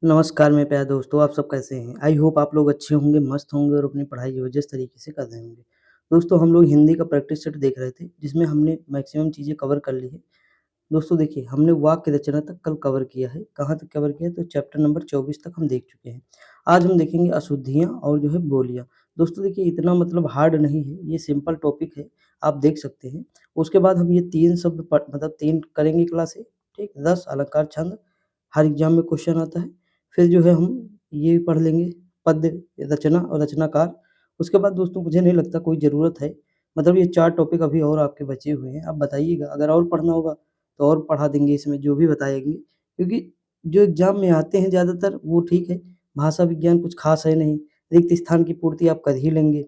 नमस्कार मेरे प्यारे दोस्तों, आप सब कैसे हैं? आई होप आप लोग अच्छे होंगे, मस्त होंगे और अपनी पढ़ाई जो है जिस तरीके से कर रहे होंगे। दोस्तों हम लोग हिंदी का प्रैक्टिस सेट देख रहे थे, जिसमें हमने मैक्सिमम चीज़ें कवर कर ली है। दोस्तों देखिए, हमने वाक्य रचना तक कल कवर किया है। कहाँ तक कवर किया है? तो चैप्टर नंबर 24 तक हम देख चुके हैं। आज हम देखेंगे अशुद्धियाँ और जो है बोलियाँ। दोस्तों देखिए, इतना मतलब हार्ड नहीं है, ये सिंपल टॉपिक है, आप देख सकते हैं। उसके बाद हम ये 3 शब्द मतलब 3 करेंगे क्लासें, ठीक? 10 अलंकार, छंद, हर एग्ज़ाम में क्वेश्चन आता है। फिर जो है हम ये पढ़ लेंगे पद्य, रचना और रचनाकार। उसके बाद दोस्तों मुझे नहीं लगता कोई ज़रूरत है, मतलब ये 4 टॉपिक अभी और आपके बचे हुए हैं। आप बताइएगा, अगर और पढ़ना होगा तो और पढ़ा देंगे इसमें जो भी बताएँगे, क्योंकि जो एग्ज़ाम में आते हैं ज़्यादातर वो ठीक है, भाषा विज्ञान कुछ ख़ास है नहीं, रिक्त स्थान की पूर्ति आप कर ही लेंगे।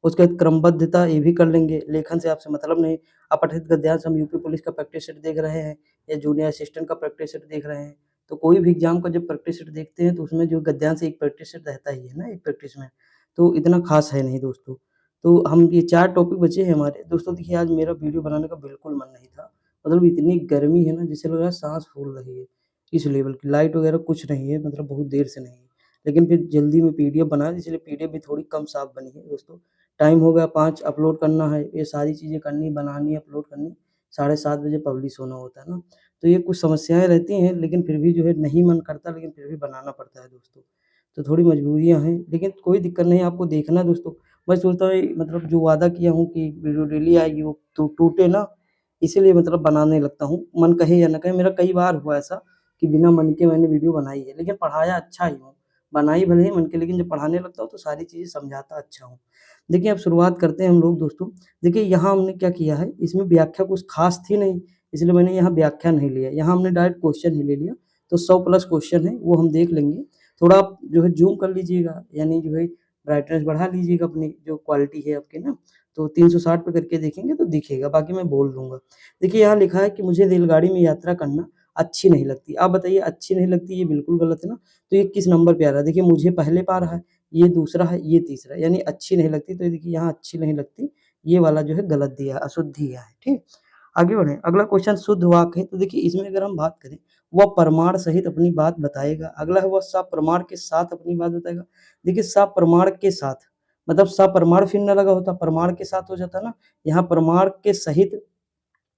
उसके बाद क्रमबद्धता ये भी कर लेंगे, लेखन से आपसे मतलब नहीं। अपठित गद्यांश हम यूपी पुलिस का प्रैक्टिस सेट देख रहे हैं या जूनियर असिस्टेंट का प्रैक्टिस सेट देख रहे हैं, तो कोई भी एग्ज़ाम का जब प्रैक्टिस सेट देखते हैं तो उसमें जो गद्यांश एक प्रैक्टिस सेट रहता ही है ना एक प्रैक्टिस में, तो इतना ख़ास है नहीं दोस्तों। तो हम ये 4 टॉपिक बचे हैं हमारे। दोस्तों देखिए, आज मेरा वीडियो बनाने का बिल्कुल मन नहीं था। मतलब इतनी गर्मी है ना, जैसे लग रहा है साँस फूल रही है, इस लेवल की। लाइट वगैरह कुछ नहीं है, मतलब बहुत देर से नहीं है। लेकिन फिर जल्दी में पीडीएफ बनाया, इसलिए पीडीएफ भी थोड़ी कम साफ़ बनी है दोस्तों। टाइम हो गया 5, अपलोड करना है, ये सारी चीज़ें करनी, बनानी, अपलोड करनी, साढ़े 7 बजे पब्लिश होना होता है ना। तो ये कुछ समस्याएँ रहती हैं, लेकिन फिर भी जो है नहीं मन करता, लेकिन फिर भी बनाना पड़ता है दोस्तों। तो थोड़ी मजबूरियाँ हैं, लेकिन कोई दिक्कत नहीं है, आपको देखना है दोस्तों। मैं सोचता हूँ मतलब जो वादा किया हूँ कि वीडियो डेली आएगी वो तो टूटे ना, इसीलिए मतलब बनाने लगता हूँ। मन कहे या ना कहे, मेरा कई बार हुआ ऐसा कि बिना मन के मैंने वीडियो बनाई है, लेकिन पढ़ाया अच्छा ही हूँ। बनाई भले ही मन के, लेकिन जब पढ़ाने लगता हूँ तो सारी चीज़ें समझाता अच्छा हूँ। देखिए अब शुरुआत करते हैं हम लोग दोस्तों। देखिए यहाँ हमने क्या किया है, इसमें व्याख्या कुछ ख़ास थी नहीं, इसलिए मैंने यहाँ व्याख्या नहीं लिया। यहाँ हमने डायरेक्ट क्वेश्चन ही ले लिया, तो 100 प्लस क्वेश्चन है, वो हम देख लेंगे। थोड़ा आप जो है ज़ूम कर लीजिएगा, यानी जो है ब्राइटनेस बढ़ा लीजिएगा अपनी जो क्वालिटी है आपकी ना, तो 360 पे करके देखेंगे तो दिखेगा, बाकी मैं बोल दूँगा। देखिए यहाँ लिखा है कि मुझे रेलगाड़ी में यात्रा करना अच्छी नहीं लगती। आप बताइए, अच्छी नहीं लगती ये बिल्कुल गलत है ना? तो ये किस नंबर पे आ रहा है? देखिए मुझे पहले पे आ रहा है, ये दूसरा है, ये तीसरा है, यानी अच्छी नहीं लगती। तो ये देखिए यहाँ अच्छी नहीं लगती, ये वाला जो है गलत दिया है, अशुद्ध दिया है, ठीक? आगे बढ़ें, अगला क्वेश्चन शुद्ध वाक्य है, तो देखिए इसमें अगर हम बात करें, वह प्रमाण सहित अपनी बात बताएगा। अगला है वह सप्रमाण के साथ अपनी बात बताएगा। देखिए सप्रमाण के साथ, मतलब सप्रमाण फिर ना लगा होता, प्रमाण के साथ हो जाता ना, यहाँ प्रमाण के सहित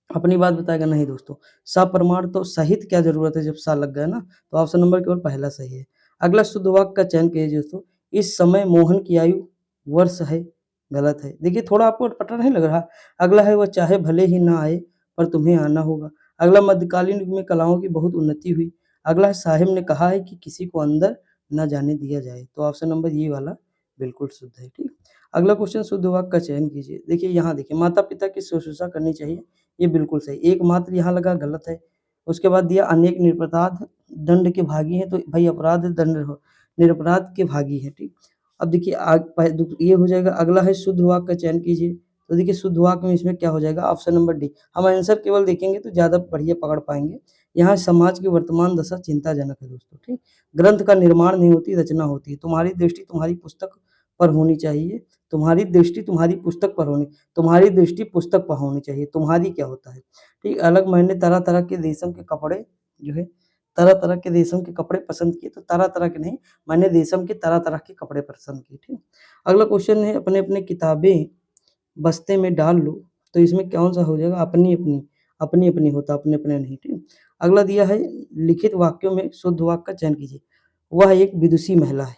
अपनी बात बताएगा, नहीं दोस्तों। सप्रमाण तो सहित क्या ज़रूरत है जब सा लग गया ना, तो ऑप्शन नंबर केवल पहला सही है। अगला शुद्ध वाक्य का चयन कीजिए दोस्तों। इस समय मोहन की आयु वर्ष है, गलत है। देखिए थोड़ा आपको पता नहीं लग रहा? अगला है वह चाहे भले ही ना आए, पर तुम्हें आना होगा। अगला मध्यकालीन युग में कलाओं की बहुत उन्नति हुई। अगला है साहिब ने कहा है कि किसी को अंदर ना जाने दिया जाए, तो ऑप्शन नंबर ये वाला बिल्कुल शुद्ध है, ठीक। अगला क्वेश्चन शुद्ध वाक्य का चयन कीजिए। देखिए यहाँ देखिए, माता-पिता की शुश्रूषा करनी चाहिए, ये बिल्कुल सही। एकमात्र यहाँ लगा, गलत है। उसके बाद दिया अनेक निरपराध दंड के भागी हैं, तो भाई अपराध दंड हो, निरपराध के भागी हैं, ठीक। अब देखिए ये हो जाएगा। अगला है शुद्ध वाक्य का चयन कीजिए, तो देखिए शुद्ध वाक्य में इसमें क्या हो जाएगा, ऑप्शन नंबर डी। हम आंसर केवल देखेंगे तो ज़्यादा बढ़िया पकड़ पाएँगे। यहाँ समाज की वर्तमान दशा चिंताजनक है दोस्तों, ठीक। ग्रंथ का निर्माण नहीं होती, रचना होती है। तुम्हारी दृष्टि तुम्हारी पुस्तक पर होनी चाहिए, तुम्हारी दृष्टि तुम्हारी पुस्तक पर होनी, तुम्हारी दृष्टि पुस्तक पर होनी चाहिए। तुम्हारी क्या होता है, ठीक। अलग मैंने तरह-तरह के रेशम के कपड़े जो है, तरह-तरह के रेशम के कपड़े पसंद किए, तो तरह-तरह के नहीं, मैंने रेशम के तरह-तरह के कपड़े पसंद किए, ठीक। अगला क्वेश्चन है अपने-अपने किताबें बस्ते में डाल लो, तो इसमें कौन-सा हो जाएगा, अपनी-अपनी, अपनी-अपनी होता, अपने-अपने नहीं, ठीक। अगला दिया है लिखित वाक्यों में शुद्ध वाक्य का चयन कीजिए। वह एक विदुषी महिला है,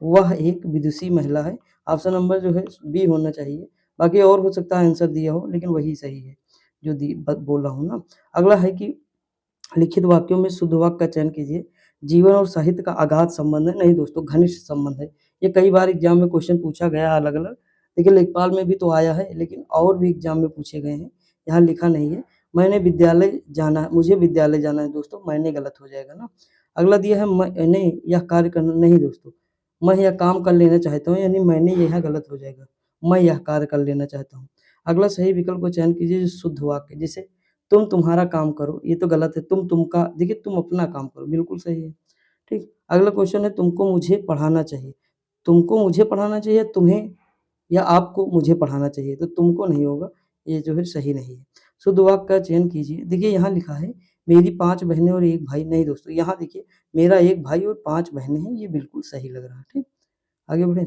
वह एक विदुषी महिला है। ऑप्शन नंबर जो है बी होना चाहिए, बाकी और हो सकता है आंसर दिया हो, लेकिन वही सही है जो बोल रहा हूँ ना। अगला है कि लिखित वाक्यों में शुद्ध वाक्य का चयन कीजिए। जीवन और साहित्य का अगाध संबंध है, नहीं दोस्तों घनिष्ठ संबंध है। ये कई बार एग्जाम में क्वेश्चन पूछा गया अलग-अलग। देखिए लेखपाल में भी तो आया है, लेकिन और भी एग्जाम में पूछे गए हैं, यहाँ लिखा नहीं है। मैंने विद्यालय जाना है, मुझे विद्यालय जाना है दोस्तों, मैंने गलत हो जाएगा ना। अगला दिया है मैंने यह कार्य करना, नहीं दोस्तों, मैं यह काम कर लेना चाहता हूँ, यानी मैंने यह गलत हो जाएगा। मैं यह कार्य कर लेना चाहता हूँ। अगला सही विकल्प को चयन कीजिए जो शुद्ध वाक्य, जैसे तुम तुम्हारा काम करो, ये तो गलत है। तुम का, देखिए तुम अपना काम करो, बिल्कुल सही है, ठीक। अगला क्वेश्चन है तुमको मुझे पढ़ाना चाहिए। तुमको मुझे पढ़ाना चाहिए, तुम्हें या आपको मुझे पढ़ाना चाहिए, तो तुमको नहीं होगा, ये जो है सही नहीं है। शुद्ध वाक्य का चयन कीजिए। देखिए यहाँ लिखा है मेरी 5 बहनें और 1 भाई, नहीं दोस्तों यहाँ देखिए मेरा 1 भाई और 5 बहनें हैं, ये बिल्कुल सही लग रहा है, ठीक। आगे बढ़ें।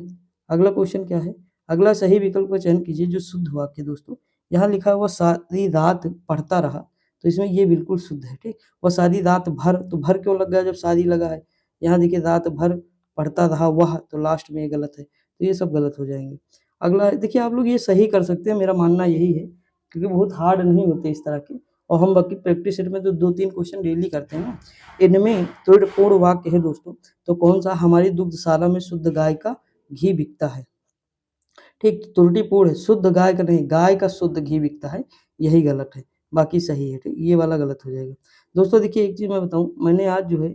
अगला क्वेश्चन क्या है? अगला सही विकल्प का चयन कीजिए जो शुद्ध वाक्य है दोस्तों। यहाँ लिखा है वह सारी रात पढ़ता रहा, तो इसमें ये बिल्कुल शुद्ध है, ठीक। वह सारी रात भर, तो भर क्यों लग गया जब सारी लगा है? यहाँ देखिए रात भर पढ़ता रहा वह, तो लास्ट में ये गलत है, तो ये सब गलत हो जाएँगे। अगला है, देखिए आप लोग ये सही कर सकते हैं, मेरा मानना यही है, क्योंकि बहुत हार्ड नहीं होते इस तरह के, और हम बाकी प्रैक्टिस सेट में तो 2-3 क्वेश्चन डेली करते हैं ना। इनमें त्रुटिपूर्ण वाक्य है दोस्तों, तो कौन सा? हमारी दुग्धशाला में शुद्ध गाय का घी बिकता है, ठीक। त्रुटिपूर्ण है, शुद्ध गाय का नहीं, गाय का शुद्ध घी बिकता है, यही गलत है, बाकी सही है, ठीक। ये वाला गलत हो जाएगा। दोस्तों देखिए एक चीज़ मैं बताऊँ, मैंने आज जो है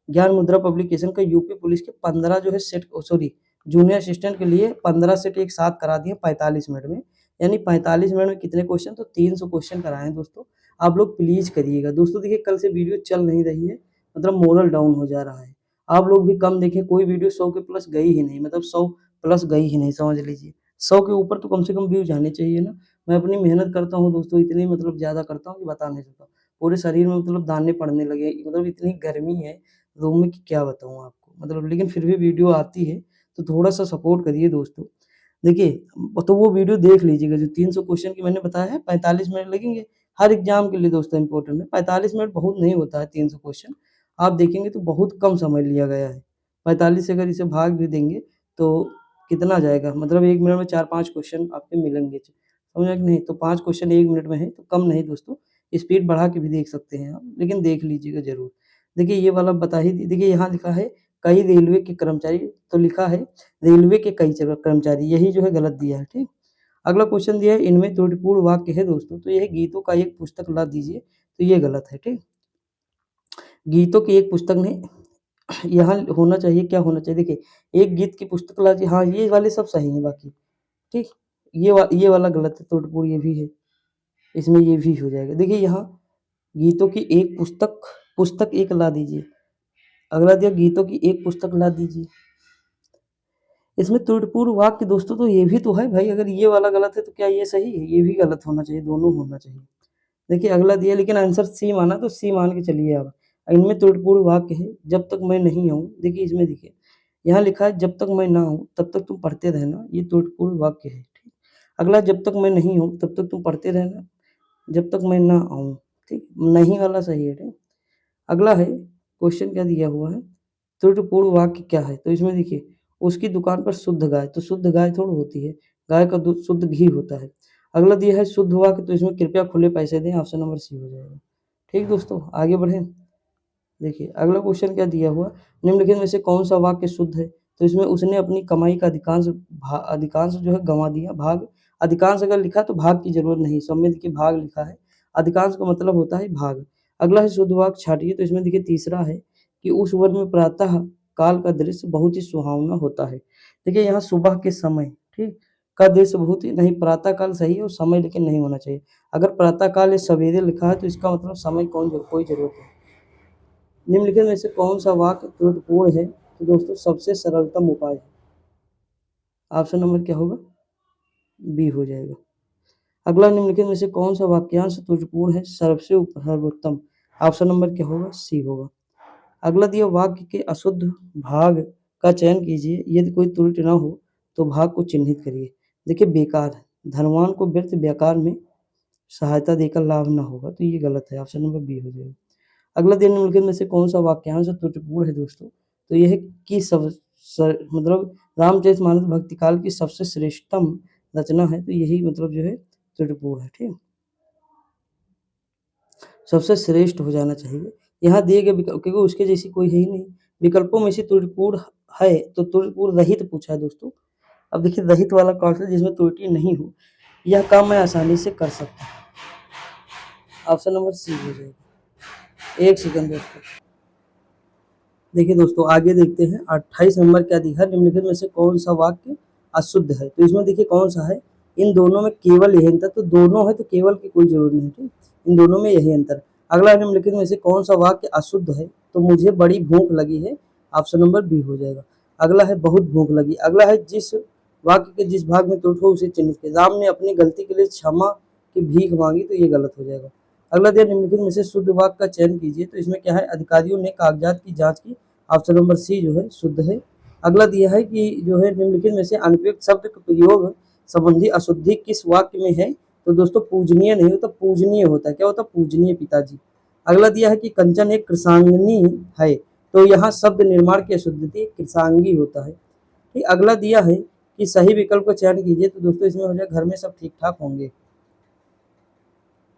ज्ञान मुद्रा पब्लिकेशन का यूपी पुलिस के 15 जो है सेट, सॉरी जूनियर असिस्टेंट के लिए 15 सेट एक साथ करा दिए 45 मिनट में, यानी 45 मिनट में कितने क्वेश्चन? तो 300 क्वेश्चन कराए हैं दोस्तों। आप लोग प्लीज़ करिएगा दोस्तों। देखिए कल से वीडियो चल नहीं रही है, मतलब मोरल डाउन हो जा रहा है। आप लोग भी कम देखें, कोई वीडियो 100 के प्लस गई ही नहीं, मतलब 100 प्लस गई ही नहीं, समझ लीजिए। 100 के ऊपर तो कम से कम व्यूज़ आने चाहिए ना। मैं अपनी मेहनत करता हूँ दोस्तों, इतनी मतलब ज़्यादा करता हूँ कि बता नहीं सकता। पूरे शरीर में मतलब दाने पड़ने लगे, मतलब इतनी गर्मी है रूम में कि क्या बताऊँ आपको, मतलब लेकिन फिर भी वीडियो आती है, तो थोड़ा-सा सपोर्ट करिए दोस्तों। देखिए तो वो वीडियो देख लीजिएगा जो 300 क्वेश्चन की मैंने बताया है, 45 मिनट लगेंगे। हर एग्ज़ाम के लिए दोस्तों इम्पोर्टेंट है, 45 मिनट बहुत नहीं होता है 300 क्वेश्चन। आप देखेंगे तो बहुत कम समय लिया गया है। 45 से अगर इसे भाग भी देंगे तो कितना जाएगा, मतलब 1 मिनट में 4-5 क्वेश्चन आपके मिलेंगे। समझ रहे हैं कि नहीं? तो 5 क्वेश्चन 1 मिनट में है, तो कम नहीं दोस्तों, स्पीड बढ़ा के भी देख सकते हैं आप, लेकिन देख लीजिएगा ज़रूर। देखिए ये वाला बता ही दी, देखिए यहाँ लिखा है कई रेलवे के कर्मचारी, तो लिखा है रेलवे के कई जगह कर्मचारी, यही जो है गलत दिया है, ठीक। अगला क्वेश्चन दिया है इनमें त्रुटिपूर्ण वाक्य है दोस्तों, तो यह गीतों का एक पुस्तक ला दीजिए, तो ये गलत है, ठीक। गीतों की एक पुस्तक नहीं, यहाँ होना चाहिए, क्या होना चाहिए? देखिए एक गीत की पुस्तक ला दी, हाँ ये वाले सब सही हैं बाकी, ठीक। ये वाला गलत है, त्रुटिपूर्ण ये भी है, इसमें ये भी हो जाएगा। देखिए यहाँ गीतों की एक पुस्तक, पुस्तक एक ला दीजिए। अगला दिया गीतों की एक पुस्तक ला दीजिए। इसमें त्रुटिपूर्ण वाक्य दोस्तों तो ये भी तो है भाई, अगर ये वाला गलत है तो क्या ये सही है? ये भी गलत होना चाहिए, दोनों होना चाहिए। देखिए अगला दिया, लेकिन आंसर सी माना तो सी मान के चलिए आप। इनमें त्रुटिपूर्ण वाक्य है जब तक मैं नहीं आऊँ, देखिए इसमें देखिए यहाँ लिखा है जब तक मैं ना आऊँ तब तक तुम पढ़ते रहना, ये त्रुटिपूर्ण वाक्य है, ठीक। अगला जब तक मैं नहीं हूँ तब तक तुम पढ़ते रहना, जब तक मैं ना आऊँ, ठीक। नहीं वाला सही है, ठीक। अगला है क्वेश्चन क्या दिया हुआ है, त्रुटिपूर्ण वाक्य क्या है? तो इसमें देखिए उसकी दुकान पर शुद्ध गाय, तो शुद्ध गाय थोड़ी होती है, गाय का दूध शुद्ध घी होता है। अगला दिया है शुद्ध वाक्य, तो इसमें कृपया खुले पैसे दें, ऑप्शन नंबर सी हो जाएगा। ठीक दोस्तों, आगे बढ़ें। देखिए अगला क्वेश्चन क्या दिया हुआ, निम्नलिखित में से कौन सा वाक्य शुद्ध है? तो इसमें उसने अपनी कमाई का अधिकांश जो है गँवा दिया, भाग। अधिकांश अगर लिखा तो भाग की ज़रूरत नहीं, सब में देखिए भाग लिखा है, अधिकांश का मतलब होता है भाग। अगला है शुद्ध वाक्य छाटिए, तो इसमें देखिए तीसरा है कि उस वन में प्रातः काल का दृश्य बहुत ही सुहावना होता है। देखिए यहाँ सुबह के समय, ठीक, का दृश्य बहुत ही नहीं, प्रातः काल सही है और समय लेकिन नहीं होना चाहिए। अगर प्रातः काल या सवेरे लिखा है तो इसका मतलब समय कोई ज़रूरत है। निम्नलिखित में से कौन सा वाक्य त्रुटिपूर्ण है? तो दोस्तों सबसे सरलतम उपाय है, ऑप्शन नंबर क्या होगा? बी हो जाएगा। अगला निम्नलिखित में से कौन सा वाक्यांश त्रुटिपूर्ण है? सबसे सर्वोत्तम, ऑप्शन नंबर क्या होगा? सी होगा। अगला दिया वाक्य के अशुद्ध भाग का चयन कीजिए, यदि कोई त्रुटि न हो तो भाग को चिन्हित करिए। देखिए बेकार, धनवान को व्यर्थ व्यापार में सहायता देकर लाभ न होगा, तो ये गलत है, ऑप्शन नंबर बी हो जाएगा। अगला दिन निम्नलिखित में से कौन सा वाक्यांश त्रुटिपूर्ण है दोस्तों? तो यह है कि मतलब रामचरितमानस भक्ति काल की सबसे श्रेष्ठतम रचना है, तो यही मतलब जो है त्रुटिपूर्ण है, ठीक। सबसे श्रेष्ठ हो जाना चाहिए। यहाँ दिए गए विकल्प, क्योंकि उसके जैसी कोई है ही नहीं। विकल्पों में से त्रुटिपूर्ण है तो त्रुटिपूर्ण रहित पूछा है दोस्तों। अब देखिए रहित वाला कौन सा जिसमें त्रुटि नहीं हो, यह काम मैं आसानी से कर सकता हूँ, ऑप्शन नंबर सी हो जाएगा। एक सेकंड दोस्तों, देखिए दोस्तों आगे देखते हैं 28 नंबर क्या दिया है, निम्नलिखित में से कौन सा वाक्य अशुद्ध है? तो इसमें देखिए कौन सा है, इन दोनों में केवल यही अंतर, तो दोनों है तो केवल की कोई जरूरत नहीं, ठीक, इन दोनों में यही अंतर। अगला निम्नलिखित में से कौन सा वाक्य अशुद्ध है? तो मुझे बड़ी भूख लगी है, ऑप्शन नंबर बी हो जाएगा। अगला है बहुत भूख लगी। अगला है जिस वाक्य के जिस भाग में त्रुटि हो उसे चिन्हित करें। राम ने अपनी गलती के लिए क्षमा की भीख मांगी, तो ये गलत हो जाएगा। अगला दिया निम्नलिखित में से शुद्ध वाक्य का चयन कीजिए, तो इसमें क्या है, अधिकारियों ने कागजात की जांच की, ऑप्शन नंबर सी जो है शुद्ध है। अगला दिया है कि जो है निम्नलिखित में से अनुपयुक्त शब्द का प्रयोग संबंधी अशुद्धि किस वाक्य में है, तो दोस्तों पूजनीय नहीं होता, पूजनीय होता है। क्या होता है, पूजनीय पिताजी। अगला दिया है कि कंचन एक कृषांगनी है, तो यहाँ शब्द निर्माण की अशुद्धि कृषांगी होता है। ठीक, अगला दिया है कि सही विकल्प का चयन कीजिए, तो दोस्तों इसमें हो जाए घर में सब ठीक ठाक होंगे।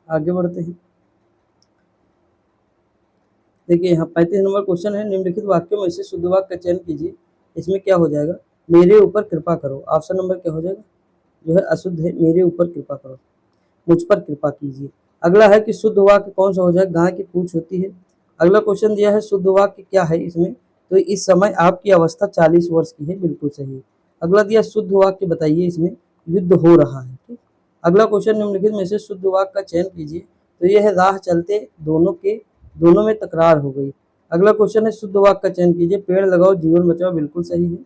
आगे बढ़ते हैं। देखिए यहाँ 35 नंबर क्वेश्चन है, निम्नलिखित वाक्यों में से शुद्ध वाक्य का चयन कीजिए। इसमें क्या हो जाएगा, मेरे ऊपर कृपा करो। ऑप्शन नंबर क्या हो जाएगा, जो है अशुद्ध है, मेरे ऊपर कृपा करो, मुझ पर कृपा कीजिए। अगला है कि शुद्ध वाक्य कौन सा हो जाएगा, गाय की पूंछ होती है। अगला क्वेश्चन दिया है शुद्ध वाक्य क्या है इसमें, तो इस समय आपकी अवस्था 40 वर्ष की है, बिल्कुल सही है। अगला दिया शुद्ध वाक्य बताइए, इसमें युद्ध हो रहा है। ठीक, अगला क्वेश्चन निम्नलिखित में से शुद्ध वाक्य का चयन कीजिए, तो यह है राह चलते दोनों में तकरार हो गई। अगला क्वेश्चन है शुद्ध वाक्य का चयन कीजिए, पेड़ लगाओ जीवन बचाओ, बिल्कुल सही है।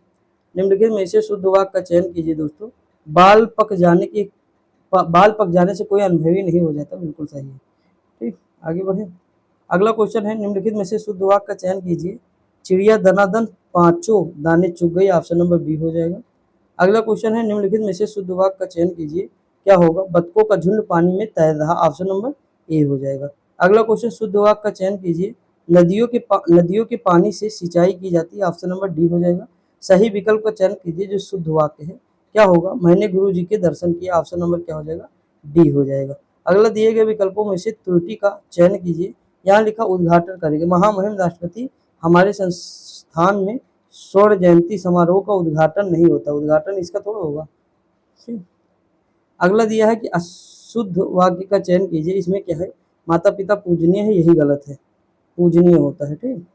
निम्नलिखित में से शुद्ध वाक्य का चयन कीजिए दोस्तों, बाल पक जाने की बाल पक जाने से कोई अनुभवी नहीं हो जाता, बिल्कुल सही है। ठीक, आगे बढ़े। अगला क्वेश्चन है निम्नलिखित में से शुद्ध वाक्य का चयन कीजिए, चिड़िया दनादन पांचों दाने चुग गई, ऑप्शन नंबर बी हो जाएगा। अगला क्वेश्चन है निम्नलिखित में से शुद्ध वाक्य का चयन कीजिए, क्या होगा, बतखों का झुंड पानी में तैर रहा, ऑप्शन नंबर ए हो जाएगा। अगला क्वेश्चन शुद्ध वाक्य का चयन कीजिए, नदियों के पानी से सिंचाई की जाती है, ऑप्शन नंबर डी हो जाएगा। सही विकल्प का चयन कीजिए जो शुद्ध वाक्य है, क्या होगा, मैंने गुरु जी के दर्शन किए, ऑप्शन नंबर क्या हो जाएगा, डी हो जाएगा। अगला दिए गए विकल्पों में से त्रुटि का चयन कीजिए, यहाँ लिखा उद्घाटन करेंगे, महामहिम राष्ट्रपति हमारे संस्थान में स्वर्ण जयंती समारोह का उद्घाटन नहीं होता, उद्घाटन इसका थोड़ा होगा। अगला दिया है कि अशुद्ध वाक्य का चयन कीजिए, इसमें क्या है, माता पिता पूजनीय है, यही गलत है, पूजनीय होता है। ठीक,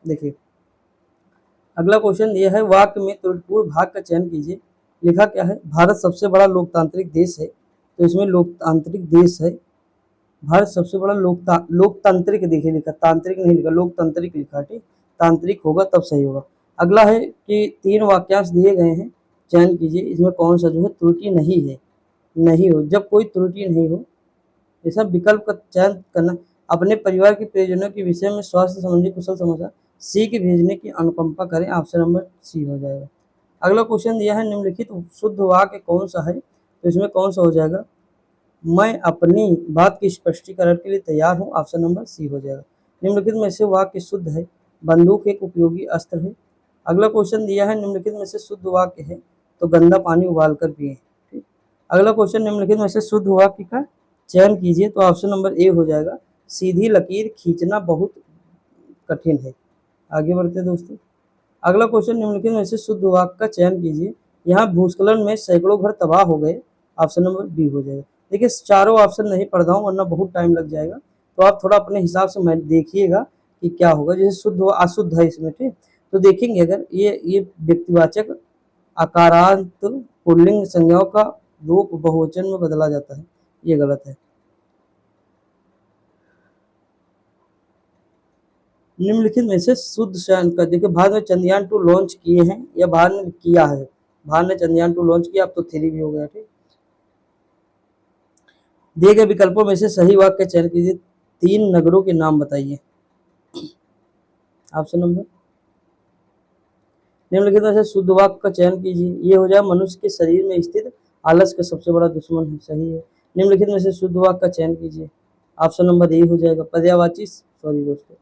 देखिए अगला क्वेश्चन दिया है, वाक्य में त्रुटिपूर्ण भाग का चयन कीजिए। लिखा क्या है, भारत सबसे बड़ा लोकतांत्रिक देश है, तो इसमें लोकतांत्रिक देश है, भारत सबसे बड़ा लोकतांत्रिक, देखिए लिखा तांत्रिक नहीं लिखा, लोकतांत्रिक लिखा। ठीक, तांत्रिक होगा तब सही होगा। अगला है कि 3 वाक्यांश दिए गए हैं, चयन कीजिए, इसमें कौन सा जो है त्रुटि नहीं है, नहीं हो, जब कोई त्रुटि नहीं हो ऐसा विकल्प का चयन करना। अपने परिवार के परिजनों के विषय में स्वास्थ्य संबंधी कुशल समाचार सी के भेजने की अनुकंपा करें, ऑप्शन नंबर सी हो जाएगा। अगला क्वेश्चन दिया है, निम्नलिखित शुद्ध वाक्य कौन सा है, तो इसमें कौन सा हो जाएगा, मैं अपनी बात के स्पष्टीकरण के लिए तैयार हूँ, ऑप्शन नंबर सी हो जाएगा। निम्नलिखित में से वाक्य शुद्ध है, बंदूक एक उपयोगी अस्त्र है। अगला क्वेश्चन दिया है, निम्नलिखित में से शुद्ध वाक्य है, तो गंदा पानी उबाल कर पिए। ठीक, अगला क्वेश्चन निम्नलिखित में से शुद्ध वाक्य का चयन कीजिए, तो ऑप्शन नंबर ए हो जाएगा, सीधी लकीर खींचना बहुत कठिन है। आगे बढ़ते हैं दोस्तों। अगला क्वेश्चन निम्नलिखित में से शुद्ध वाक्य का चयन कीजिए, यहाँ भूस्खलन में सैकड़ों घर तबाह हो गए, ऑप्शन नंबर बी हो जाएगा। देखिए चारों ऑप्शन नहीं पढ़ रहा हूँ वरना बहुत टाइम लग जाएगा, तो आप थोड़ा अपने हिसाब से मैं देखिएगा कि क्या होगा, जैसे शुद्ध व अशुद्ध है इसमें। ठीक, तो देखेंगे अगर ये व्यक्तिवाचक आकारांत पुल्लिंग संज्ञाओं का रूप बहुवचन में बदला जाता है, ये गलत है। निम्नलिखित में से शुद्ध चयन कर, देखिए भारत में चंद्रयान 2 लॉन्च किए हैं या भारत ने किया है, भारत ने चंद्रयान 2 लॉन्च किया, अब तो 3 भी हो गया। ठीक, दिए गए विकल्पों में से सही वाक्य चयन कीजिए, 3 नगरों के नाम बताइए, ऑप्शन नंबर। निम्नलिखित में से शुद्ध वाक्य का चयन कीजिए, ये हो जाए मनुष्य के शरीर में स्थित आलस का सबसे बड़ा दुश्मन है, सही है। निम्नलिखित में से शुद्ध वाक्य का चयन कीजिए, ऑप्शन नंबर ए हो जाएगा, पर्यायवाची, सॉरी दोस्तों,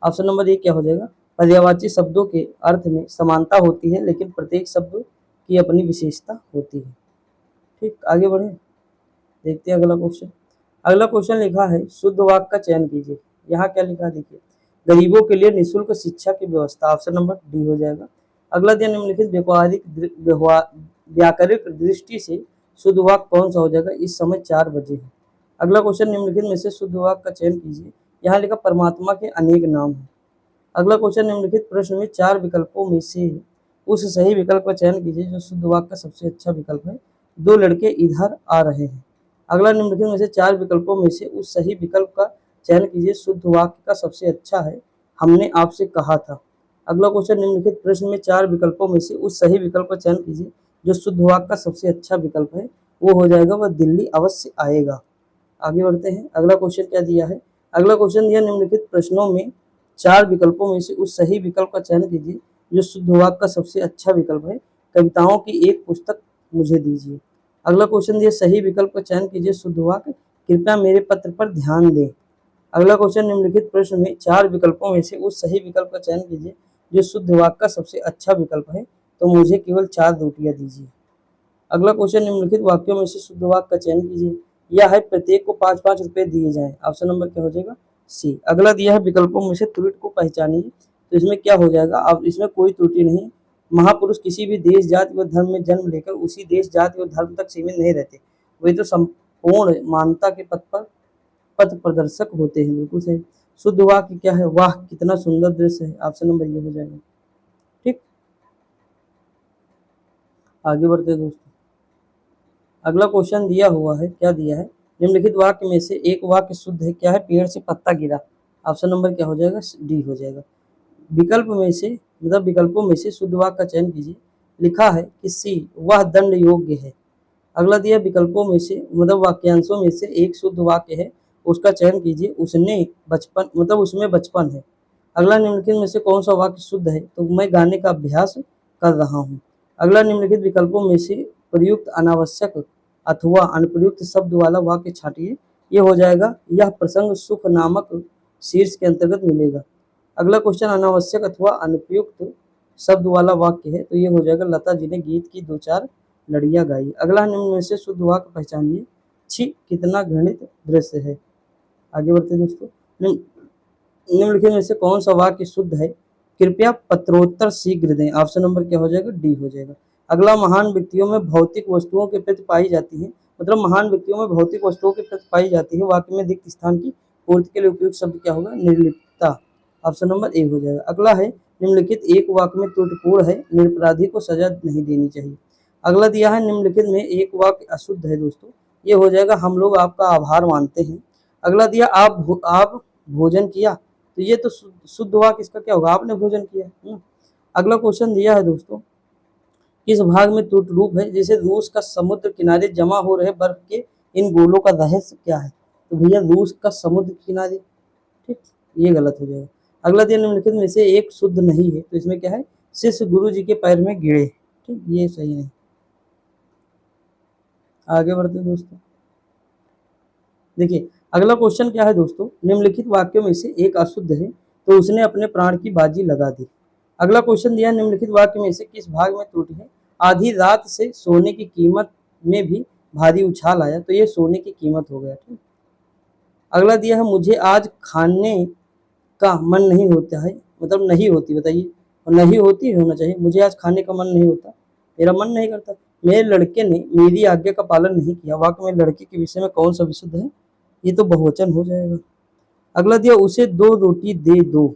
ऑप्शन नंबर ए क्या हो जाएगा, पर्यायवाची शब्दों के अर्थ में समानता होती है लेकिन प्रत्येक शब्द की अपनी विशेषता होती है। ठीक, आगे बढ़े, देखते हैं अगला क्वेश्चन। अगला क्वेश्चन लिखा है, शुद्ध वाक्य का चयन कीजिए, यहाँ क्या लिखा है देखिए, गरीबों के लिए निःशुल्क शिक्षा की व्यवस्था, ऑप्शन नंबर डी हो जाएगा। अगला दिया निम्नलिखित व्याकरणिक दृष्टि से शुद्ध वाक्य कौन सा हो जाएगा, इस समय 4 बजे है। अगला क्वेश्चन निम्नलिखित में से शुद्ध वाक्य का चयन कीजिए, यहाँ लिखा परमात्मा के अनेक नाम है। अगला क्वेश्चन निम्नलिखित प्रश्न में 4 विकल्पों में से उस सही विकल्प का चयन कीजिए जो शुद्ध वाक्य का सबसे अच्छा विकल्प है, 2 लड़के इधर आ रहे हैं। अगला निम्नलिखित में से 4 विकल्पों में से उस सही विकल्प का चयन कीजिए, शुद्ध वाक्य का सबसे अच्छा है, हमने आपसे कहा था। अगला क्वेश्चन निम्नलिखित प्रश्न में 4 विकल्पों में से उस सही विकल्प का चयन कीजिए जो शुद्ध वाक्य का सबसे अच्छा विकल्प है, वो हो जाएगा वह दिल्ली अवश्य आएगा। आगे बढ़ते हैं। अगला क्वेश्चन क्या दिया है? अगला क्वेश्चन दिया, निम्नलिखित प्रश्नों में 4 विकल्पों में से उस सही विकल्प का चयन कीजिए जो शुद्ध वाक्य का सबसे अच्छा विकल्प है। कविताओं की एक पुस्तक मुझे दीजिए। अगला क्वेश्चन दिया, सही विकल्प का चयन कीजिए शुद्ध वाक्य, कृपया मेरे पत्र पर ध्यान दें। अगला क्वेश्चन, निम्नलिखित प्रश्न में 4 विकल्पों में से उस सही विकल्प का चयन कीजिए जो शुद्ध वाक्य का सबसे अच्छा विकल्प है, तो मुझे केवल 4 रोटियां दीजिए। अगला क्वेश्चन, निम्नलिखित वाक्यों में से शुद्ध वाक्य का चयन कीजिए। यह है, प्रत्येक को 5-5 रुपए दिए जाएं। ऑप्शन नंबर क्या हो जाएगा? सी। अगला दिया है, विकल्पों में से त्रुटि को पहचानिए। तो इसमें क्या हो जाएगा? अब इसमें कोई त्रुटि नहीं। महापुरुष किसी भी देश, जाति व धर्म में जन्म लेकर उसी देश, जाति व धर्म तक सीमित नहीं रहते, वे तो संपूर्ण मानवता के पथ प्रदर्शक होते हैं। बिल्कुल सही। शुद्ध वाक्य क्या है? वाह कितना सुंदर दृश्य है। ऑप्शन नंबर ये हो जाएगा। ठीक, आगे बढ़ते हैं दोस्तों। अगला क्वेश्चन दिया हुआ है, क्या दिया है? निम्नलिखित वाक्य में से एक वाक्य शुद्ध है। क्या है? पेड़ से पत्ता गिरा। ऑप्शन नंबर क्या हो जाएगा? डी हो जाएगा। विकल्प में से, मतलब विकल्पों में से शुद्ध वाक्य का चयन कीजिए। लिखा है कि सी, वह दंड योग्य है। अगला दिया, विकल्पों में से, मतलब वाक्यांशों में से एक शुद्ध वाक्य है, उसका चयन कीजिए। उसने बचपन, मतलब उसमें बचपन है। अगला, निम्नलिखित में से कौन सा वाक्य शुद्ध है? तो मैं गाने का अभ्यास कर रहा हूँ। अगला, निम्नलिखित विकल्पों में से प्रयुक्त अनावश्यक अथवा अनुप्रयुक्त शब्द वाला वाक्य छांटिए। ये हो जाएगा, यह प्रसंग सुख नामक शीर्ष के अंतर्गत मिलेगा। अगला क्वेश्चन, अनावश्यक अथवा अनुपयुक्त शब्द वाला वाक्य है, तो ये हो जाएगा, लता जी ने गीत की 2-4 लड़ियां गाई। अगला, निम्न में से शुद्ध वाक्य पहचानिए। छी कितना घृणित दृश्य है। आगे बढ़ते दोस्तों। निम्नलिखित में से कौन सा वाक्य शुद्ध है? कृपया पत्रोत्तर शीघ्र दें। ऑप्शन नंबर क्या हो जाएगा? डी हो जाएगा। अगला, महान व्यक्तियों में भौतिक वस्तुओं के प्रति पाई जाती है, मतलब महान व्यक्तियों में भौतिक वस्तुओं के प्रति पाई जाती है। वाक्य में रिक्त स्थान की पूर्ति के लिए उपयुक्त शब्द क्या होगा? निर्लिप्तता। ऑप्शन नंबर ए हो जाएगा। अगला है, निम्नलिखित एक वाक्य में त्रुटिपूर्ण है, निरपराधी को सजा नहीं देनी चाहिए। अगला दिया है, निम्नलिखित में एक वाक्य अशुद्ध है दोस्तों। ये हो जाएगा, हम लोग आपका आभार मानते हैं। अगला दिया, आप भोजन किया। तो ये तो शुद्ध वाक्य इसका क्या होगा? आपने भोजन किया, है ना। अगला क्वेश्चन दिया है दोस्तों, किस भाग में त्रुटि रूप है? जैसे रूस का समुद्र किनारे जमा हो रहे बर्फ के इन गोलों का रहस्य क्या है? तो भैया रूस का समुद्र किनारे। ठीक, ये गलत हो जाएगा। अगला दिया, निम्नलिखित में से एक शुद्ध नहीं है। तो इसमें क्या है? शिष्य गुरु जी के पैर में गिरे। ठीक, ये सही नहीं। आगे बढ़ते हैं दोस्तों। देखिए, अगला क्वेश्चन क्या है दोस्तों? निम्नलिखित वाक्यों में से एक अशुद्ध है, तो उसने अपने प्राण की बाजी लगा दी। अगला क्वेश्चन दिया, निम्नलिखित वाक्य में से किस भाग में त्रुटि है? आधी रात से सोने की कीमत में भी भारी उछाल आया। तो ये सोने की कीमत हो गया। ठीक, अगला दिया है, मुझे आज खाने का मन नहीं होता है, मतलब नहीं होती, बताइए। और नहीं होती होना चाहिए, मुझे आज खाने का मन नहीं होता, मेरा मन नहीं करता। मेरे लड़के ने मेरी आज्ञा का पालन नहीं किया। वाक्य में लड़के के विषय में कौन सा विशुद्ध है? ये तो बहुवचन हो जाएगा। अगला दिया, उसे 2 रोटी दे दो।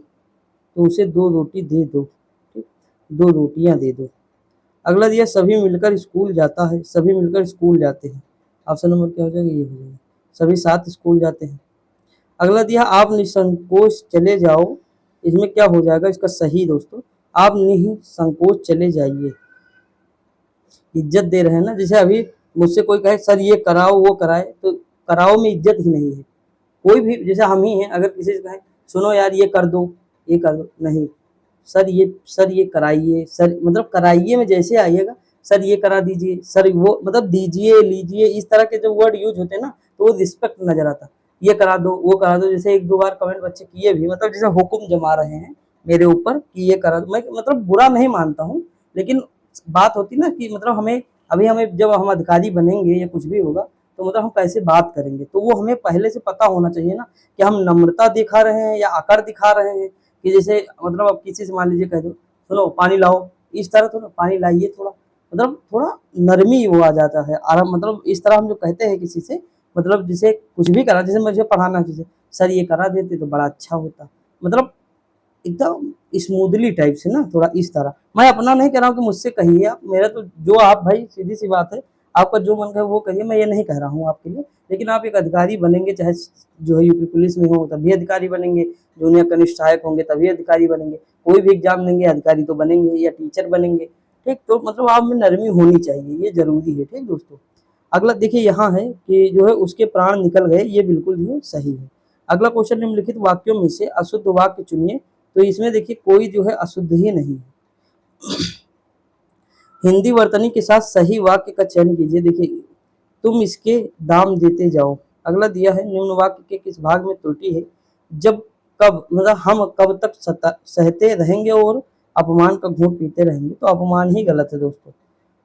तो उसे 2 रोटी दे दो। ठीक, 2 रोटियां दे दो। अगला दिया, सभी मिलकर स्कूल जाता है। सभी मिलकर स्कूल जाते हैं। ऑप्शन नंबर क्या हो जाएगा? ये हो जाएगा, सभी साथ स्कूल जाते हैं। अगला दिया, आप निसंकोच चले जाओ। इसमें क्या हो जाएगा इसका सही दोस्तों? आप निसंकोच चले जाइए। इज्जत दे रहे हैं ना। जैसे अभी मुझसे कोई कहे सर ये कराओ वो कराए, तो कराओ में इज्जत ही नहीं है। कोई भी, जैसे हम ही हैं, अगर किसी से कहें सुनो यार ये कर दो, ये कर दो, नहीं, सर ये कराइए, सर मतलब कराइए में जैसे आइएगा, सर ये करा दीजिए, सर वो, मतलब दीजिए लीजिए, इस तरह के जब वर्ड यूज होते हैं ना, तो वो रिस्पेक्ट नजर आता। ये करा दो वो करा दो। जैसे 1-2 बार कमेंट बच्चे किए भी, मतलब जैसे हुक्म जमा रहे हैं मेरे ऊपर कि ये करा दो। मैं मतलब बुरा नहीं मानता हूँ, लेकिन बात होती ना कि मतलब हमें, अभी हमें जब हम अधिकारी बनेंगे या कुछ भी होगा, तो मतलब हम कैसे बात करेंगे, तो वो हमें पहले से पता होना चाहिए ना, कि हम नम्रता दिखा रहे हैं या आकर दिखा रहे हैं। कि जैसे मतलब आप किसी से मान लीजिए कह दो सुनो पानी लाओ, इस तरह थोड़ा पानी लाइए, थोड़ा मतलब थोड़ा नरमी वो आ जाता है आराम। मतलब इस तरह हम जो कहते हैं किसी से, मतलब जिसे कुछ भी करा, जैसे मुझे पढ़ाना, जैसे सर ये करा देते तो बड़ा अच्छा होता, मतलब एकदम स्मूथली टाइप से ना, थोड़ा इस तरह। मैं अपना नहीं कह रहा हूँ कि मुझसे कहिए आप, मेरा तो जो आप भाई सीधी सी बात है, आपका जो मन करे वो करिए, मैं ये नहीं कह रहा हूँ आपके लिए। लेकिन आप एक अधिकारी बनेंगे, चाहे जो है यूपी पुलिस में हो तभी अधिकारी बनेंगे, जूनियर कनिष्ठ सहायक होंगे तभी अधिकारी बनेंगे, कोई भी एग्जाम देंगे अधिकारी तो बनेंगे, या टीचर बनेंगे। ठीक, तो मतलब आप में नरमी होनी चाहिए, ये जरूरी है। ठीक दोस्तों, अगला देखिए यहाँ है कि जो है उसके प्राण निकल गए, ये बिल्कुल जो है सही है। अगला क्वेश्चन, निम्नलिखित वाक्यों में से अशुद्ध वाक्य चुनिए। तो इसमें देखिए कोई जो है अशुद्ध ही नहीं है। हिंदी वर्तनी के साथ सही वाक्य का चयन कीजिए। देखिए, तुम इसके दाम देते जाओ। अगला दिया है, निम्न वाक्य के किस भाग में त्रुटि है? जब कब, मतलब हम कब तक सहते रहेंगे और अपमान का घूंट पीते रहेंगे? तो अपमान ही गलत है दोस्तों।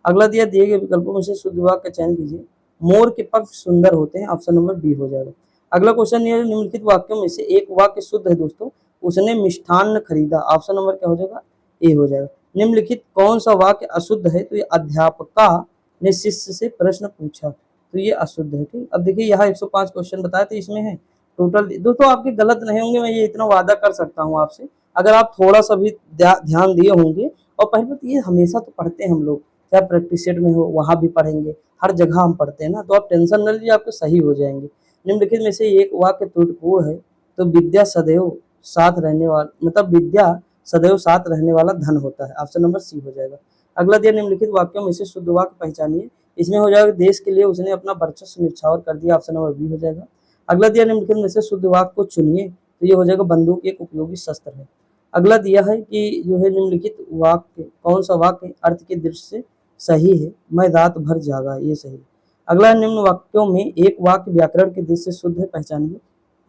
अगला दिए गए विकल्पों में से शुद्ध वाक्य का चयन कीजिए। मोर के पंख सुंदर होते हैं, ऑप्शन नंबर बी हो जाएगा। अगला क्वेश्चन ये, निम्नलिखित वाक्यों में से एक वाक्य शुद्ध है दोस्तों। उसने मिष्ठान्न खरीदा, ऑप्शन नंबर क्या हो जाएगा? ए हो जाएगा। निम्नलिखित कौन सा वाक्य अशुद्ध है? तो ये अध्यापका ने शिष्य से प्रश्न पूछा, तो ये अशुद्ध है। ठीक, अब देखिए यहाँ 105 क्वेश्चन बताए थे, इसमें है टोटल दोस्तों आपके गलत नहीं होंगे, मैं ये इतना वादा कर सकता हूँ आपसे। अगर आप थोड़ा सा भी ध्यान दिए होंगे, और पहली बात ये हमेशा तो पढ़ते हैं हम लोग, चाहे प्रैक्टिस सेट में हो वहाँ भी पढ़ेंगे, हर जगह हम पढ़ते हैं ना, तो आप टेंशन न लीजिए, आपके सही हो जाएंगे। निम्नलिखित में से एक वाक्य त्रुटिपूर्ण है। तो विद्या सदैव साथ रहने वाला, मतलब विद्या सदैव साथ रहने वाला धन होता है, ऑप्शन नंबर सी हो जाएगा। अगला दिया, निम्नलिखित वाक्यों में से शुद्ध वाक्य पहचानिए। इसमें हो जाएगा देश के लिए उसने अपना वर्चस्व निछावर कर दिया, ऑप्शन नंबर बी हो जाएगा। अगला दिया, निम्नलिखित में से शुद्ध वाक्य को चुनिए। तो ये हो जाएगा बंदूक एक उपयोगी शस्त्र है। अगला दिया है कि जो है निम्नलिखित वाक्य, कौन सा वाक्य अर्थ के दृष्टि से सही है? मैं रात भर जागा, ये सही है। अगला, निम्न वाक्यों में एक वाक्य व्याकरण के दृष्टि से शुद्ध है, पहचानिए।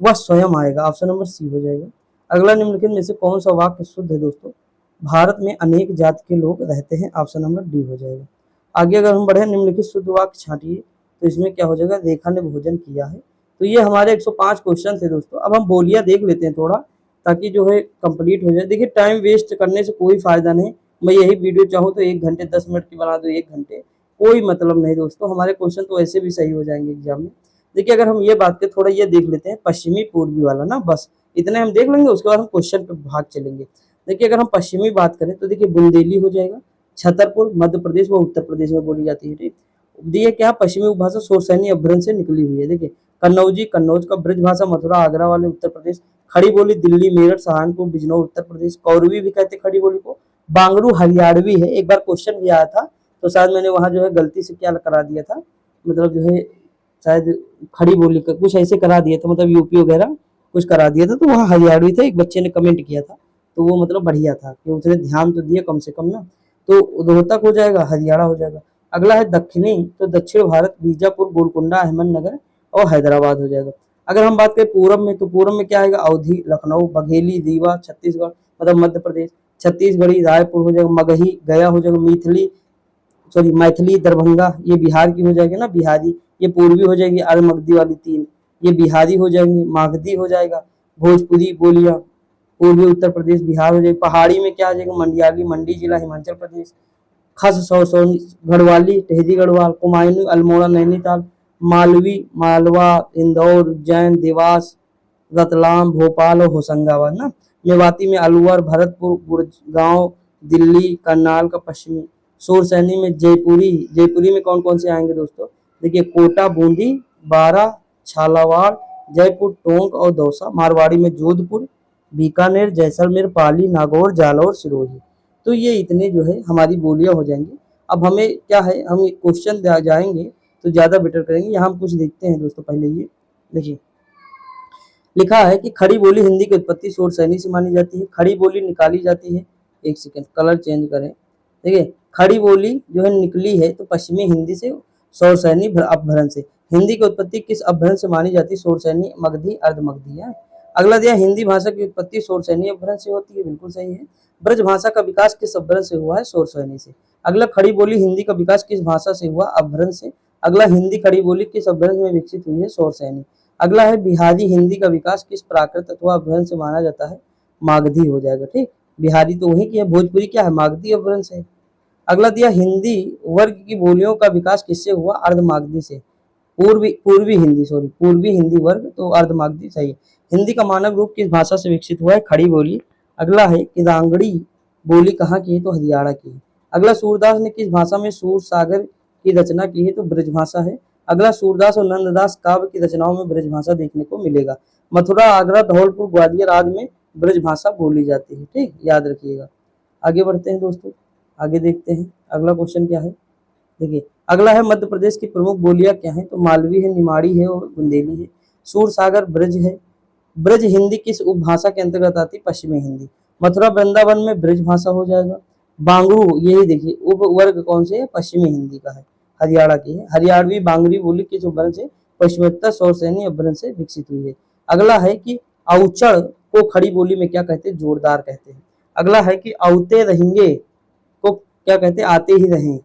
वह स्वयं आएगा, ऑप्शन नंबर सी हो जाएगा। अगला, निम्नलिखित में से कौन सा वाक्य शुद्ध है दोस्तों? भारत में अनेक जाति के लोग रहते हैं, ऑप्शन नंबर डी हो जाएगा। आगे अगर हम बढ़े, निम्नलिखित शुद्ध वाक्य छांटिए। तो इसमें क्या हो जाएगा? रेखा ने भोजन किया है। तो ये हमारे 105 क्वेश्चन थे दोस्तों। अब हम बोलियां देख लेते हैं थोड़ा, ताकि जो है कंप्लीट हो जाए। देखिए, टाइम वेस्ट करने से कोई फायदा नहीं। मैं यही वीडियो चाहूँ तो 1 घंटे 10 मिनट की बना दूँ, 1 घंटे, कोई मतलब नहीं दोस्तों। हमारे क्वेश्चन तो ऐसे भी सही हो जाएंगे एग्जाम में। देखिए, अगर हम ये बात करें, थोड़ा ये देख लेते हैं पश्चिमी पूर्वी वाला ना, बस इतने हम देख लेंगे, उसके बाद हम क्वेश्चन पे भाग चलेंगे। देखिए, अगर हम पश्चिमी बात करें तो देखिए बुंदेली हो जाएगा। छतरपुर मध्य प्रदेश व उत्तर प्रदेश में बोली जाती है। ठीक, ये क्या, पश्चिमी उपभाषा सोरसैनी अपभ्रंश से निकली हुई है। देखिए, कन्नौजी कन्नौज का ब्रज भाषा मथुरा आगरा वाले उत्तर प्रदेश। खड़ी बोली दिल्ली मेरठ सहारनपुर बिजनौर उत्तर प्रदेश। कौरवी भी कहते खड़ी बोली को। बांगरू हरियाणवी है, एक बार क्वेश्चन भी आया था, तो शायद मैंने वहां जो है गलती से क्या करा दिया था, मतलब जो है शायद खड़ी बोली का कुछ ऐसे करा दिया था, मतलब यूपी वगैरह कुछ करा दिया था, तो वहाँ हरियाणवी था। एक बच्चे ने कमेंट किया था, तो वो मतलब बढ़िया था कि उसने ध्यान तो दिया कम से कम ना। तो रोहतक हो जाएगा, हरियाणा हो जाएगा। अगला है दक्षिणी, तो दक्षिण भारत बीजापुर गोलकुंडा अहमदनगर और हैदराबाद हो जाएगा। अगर हम बात करें पूरब में, तो पूरब में क्या आएगा? अवधी लखनऊ बघेली रीवा छत्तीसगढ़, मतलब मध्य प्रदेश। छत्तीसगढ़ी रायपुर हो जाएगा। मगही गया हो जाएगा। मैथिली दरभंगा, ये बिहार की हो जाएगी ना, बिहारी। ये पूर्वी हो जाएगी अर मगधी वाली 3, ये बिहारी हो जाएंगी। मागधी हो जाएगा। भोजपुरी बोलियां पूर्वी उत्तर प्रदेश बिहार हो जाएगी। पहाड़ी में क्या आ जाएगा? मंडियाली मंडी जिला हिमाचल प्रदेश। खस सौ सौ गढ़वाली टेहरी गढ़वाल। कुमायूनी अल्मोड़ा नैनीताल। मालवी मालवा इंदौर उज्जैन देवास रतलाम भोपाल और होशंगाबाद ना। मेवाती में अलवर भरतपुर गुड़गांव दिल्ली करनाल का पश्चिमी। सुरसैनी में जयपुरी, जयपुरी में कौन कौन से आएंगे दोस्तों? देखिए, कोटा बूंदी बारा झालावाड़ जयपुर टोंक और दौसा। मारवाड़ी में जोधपुर बीकानेर जैसलमेर पाली नागौर जालौर सिरोही। तो ये इतने जो है हमारी बोलियां हो जाएंगी। अब हमें क्या है, हम क्वेश्चन जाएंगे तो ज़्यादा बेटर करेंगे। यहाँ हम कुछ देखते हैं दोस्तों। पहले ये देखिए, लिखा है कि खड़ी बोली हिंदी की उत्पत्ति सुरसैनी से मानी जाती है। खड़ी बोली निकाली जाती है, एक सेकेंड कलर चेंज करें। देखिए, खड़ी बोली जो है निकली है तो पश्चिमी हिंदी से, सुरसैनी अपभ्रंश से। हिंदी की उत्पत्ति किस अपभ्रंश से मानी जाती है? सुरसैनी मगधी अर्धमगधी है। अगला दिया, हिंदी भाषा की उत्पत्ति सुरसैनी अपभ्रंश से होती है, बिल्कुल सही है। ब्रज भाषा का विकास किस अपभ्रंश से हुआ है? सुरसैनी से। अगला, खड़ी बोली हिंदी का विकास किस भाषा से हुआ? अपभ्रंश से। अगला, हिंदी खड़ी बोली किस अपभ्रंश में विकसित हुई है? सुरसैनी। अगला है, बिहारी हिंदी का विकास किस प्राकृत अथवा अपभ्रंश से माना जाता है? मागधी हो जाएगा। ठीक, बिहारी तो वही की है, भोजपुरी क्या है? मागधी अपभ्रंश है। अगला दिया, हिंदी वर्ग की बोलियों का विकास किससे हुआ? अर्धमागधी से। पूर्वी हिंदी वर्ग, तो अर्धमागधी सही है। हिंदी का मानक रूप किस भाषा से विकसित हुआ है? खड़ी बोली। अगला है, किदांगड़ी बोली कहाँ की है? तो हरियाणा की है। अगला, सूरदास ने किस भाषा में सूर सागर की रचना की है? तो ब्रजभाषा है। अगला, सूरदास और नंददास काव्य की रचनाओं में ब्रजभाषा देखने को मिलेगा। मथुरा आगरा धौलपुर ग्वालियर आदि में ब्रजभाषा बोली जाती है। ठीक, याद रखिएगा। आगे बढ़ते हैं दोस्तों, आगे देखते हैं अगला क्वेश्चन क्या है। देखिए, अगला है मध्य प्रदेश की प्रमुख बोलियां क्या हैं, तो मालवी है, निमाड़ी है और बुंदेली है। सूरसागर ब्रज है। ब्रज हिंदी किस उपभाषा के अंतर्गत आती है, पश्चिमी हिंदी। मथुरा वृंदावन में ब्रज भाषा हो जाएगा। बांगरू, यही देखिए उप वर्ग कौन से है, पश्चिमी हिंदी का है, हरियाणा की है। हरियाणवी बांगरी बोली किस उपवर्ण से, पश्चिमोत्तर सौरसैनी अपभ्रंश से विकसित हुई है। अगला है कि औचड़ को खड़ी बोली में क्या कहते हैं, जोरदार कहते हैं। अगला है कि औते रहेंगे को क्या कहते हैं, आते ही रहें।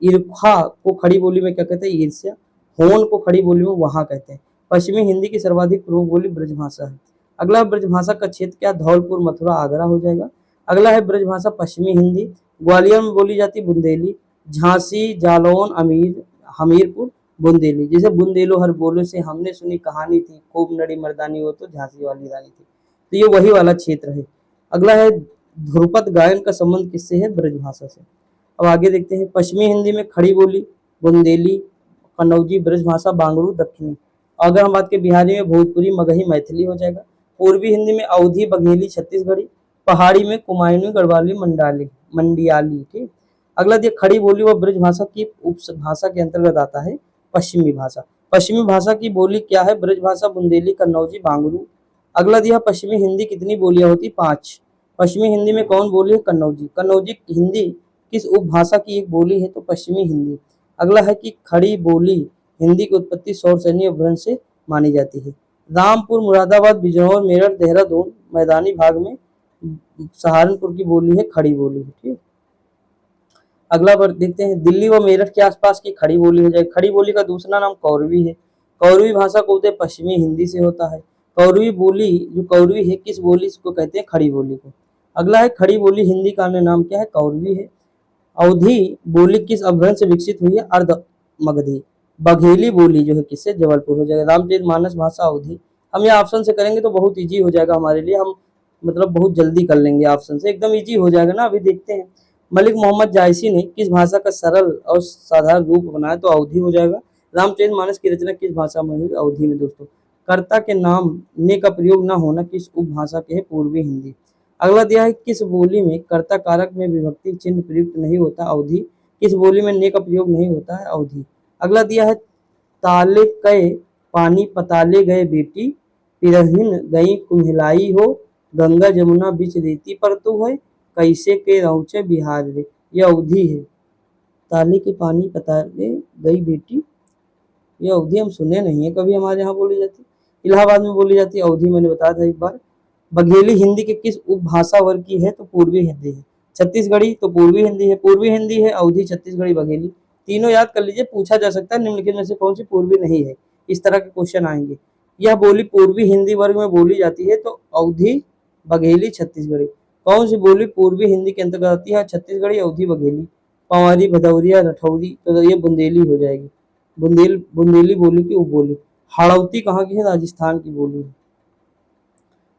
ईर्खा को खड़ी बोली में क्या कहते हैं, ईर्ष्या। होन को खड़ी बोली में वहां कहते हैं। पश्चिमी हिंदी की सर्वाधिक प्रमुख बोली ब्रजभाषा है। अगला ब्रजभाषा का क्षेत्र क्या, धौलपुर, मथुरा, आगरा हो जाएगा। अगला है ब्रजभाषा पश्चिमी हिंदी, ग्वालियर में बोली जाती बुंदेली, झांसी, जालौन, हमीरपुर, बुंदेली। जैसे बुंदेलो हर बोलो से हमने सुनी कहानी थी, खूब नड़ी मर्दानी हो तो झांसी वाली रानी थी, तो ये वही वाला क्षेत्र है। अगला है ध्रुपद गायन का संबंध किससे है, ब्रजभाषा से। अब आगे देखते हैं, पश्चिमी हिंदी में खड़ी बोली बुंदेली, कन्नौजी, ब्रजभाषा, बांगरू, दक्षिणी। अगर हम बात करें बिहारी में भोजपुरी, मगही, मैथिली हो जाएगा। पूर्वी हिंदी में अवधी, बघेली, छत्तीसगढ़ी। पहाड़ी में कुमायूनी, गढ़वाली, मंडियाली। ठीक। अगला दिया खड़ी बोली व ब्रजभाषा की उपभाषा के अंतर्गत आता है पश्चिमी भाषा। पश्चिमी भाषा की बोली क्या है, ब्रजभाषा, बुंदेली, कन्नौजी, बांगरू। अगला दिया पश्चिमी हिंदी कितनी बोलियां होती, 5। पश्चिमी हिंदी में कौन बोली है, कन्नौजी। कन्नौजी हिंदी किस उपभाषा की एक बोली है, तो पश्चिमी हिंदी। अगला है कि खड़ी बोली हिंदी की उत्पत्ति सौरसैनी अपभ्रंश से मानी जाती है। रामपुर, मुरादाबाद, बिजनौर, मेरठ, देहरादून मैदानी भाग में सहारनपुर की बोली है खड़ी बोली है। ठीक। अगला वर्ग देखते हैं, दिल्ली व मेरठ के आसपास की खड़ी बोली हो जाए। खड़ी बोली का दूसरा नाम कौरवी है। कौरवी भाषा को उदय पश्चिमी हिंदी से होता है। कौरवी बोली जो कौरवी है किस बोली को कहते हैं, खड़ी बोली को। अगला है खड़ी बोली हिंदी का अन्य नाम क्या है, कौरवी है। अवधी बोली किस अपभ्रंश से विकसित हुई है, अर्ध मगधी। बघेली बोली जो है किससे, जबलपुर हो जाएगा। रामचरितमानस भाषा अवधी। हम ये ऑप्शन से करेंगे तो बहुत इजी हो जाएगा हमारे लिए, हम मतलब बहुत जल्दी कर लेंगे ऑप्शन से, एकदम इजी हो जाएगा ना। अभी देखते हैं, मलिक मोहम्मद जायसी ने किस भाषा का सरल और साधारण रूप बनाया, तो अवधी हो जाएगा। रामचरितमानस की रचना किस भाषा में हुई, अवधी में दोस्तों। कर्ता के नाम ने का प्रयोग न होना किस उपभाषा के है, पूर्वी हिंदी। अगला दिया है किस बोली में कर्ता कारक में विभक्ति चिन्ह प्रयुक्त नहीं होता, अवधी। किस बोली में ने का प्रयोग नहीं होता है, अवधी। अगला दिया है ताले कय पानी पताले गए बेटी, पिरहिन गई कुम्हिलाई हो, गंगा जमुना बिच रेती पर तू है, कैसे के रौचे बिहार रे। यह अवधि है। ताले के पानी पताले गई बेटी, यह अवधि हम सुने नहीं है कभी, हमारे यहाँ बोली जाती, इलाहाबाद में बोली जाती है अवधि, मैंने बताया था एक बार। बघेली हिंदी के किस उपभाषा वर्ग की है, तो पूर्वी हिंदी है। छत्तीसगढ़ी तो पूर्वी हिंदी है, पूर्वी हिंदी है, अवधी, छत्तीसगढ़ी, बघेली। तीनों याद कर लीजिए, पूछा जा सकता है निम्नलिखित में से कौन सी पूर्वी नहीं है, इस तरह के क्वेश्चन आएंगे। यह बोली पूर्वी हिंदी वर्ग में बोली जाती है, तो अवधी, बघेली, छत्तीसगढ़ी। कौन सी बोली पूर्वी हिंदी के अंतर्गत आती है, छत्तीसगढ़ी, अवधी, बघेली। पंवारी, भदौरिया, रठौरी, तो ये बुंदेली हो जाएगी। बुंदेली बोली की उपबोली। हाड़ौती कहाँ की है, राजस्थान की बोली है।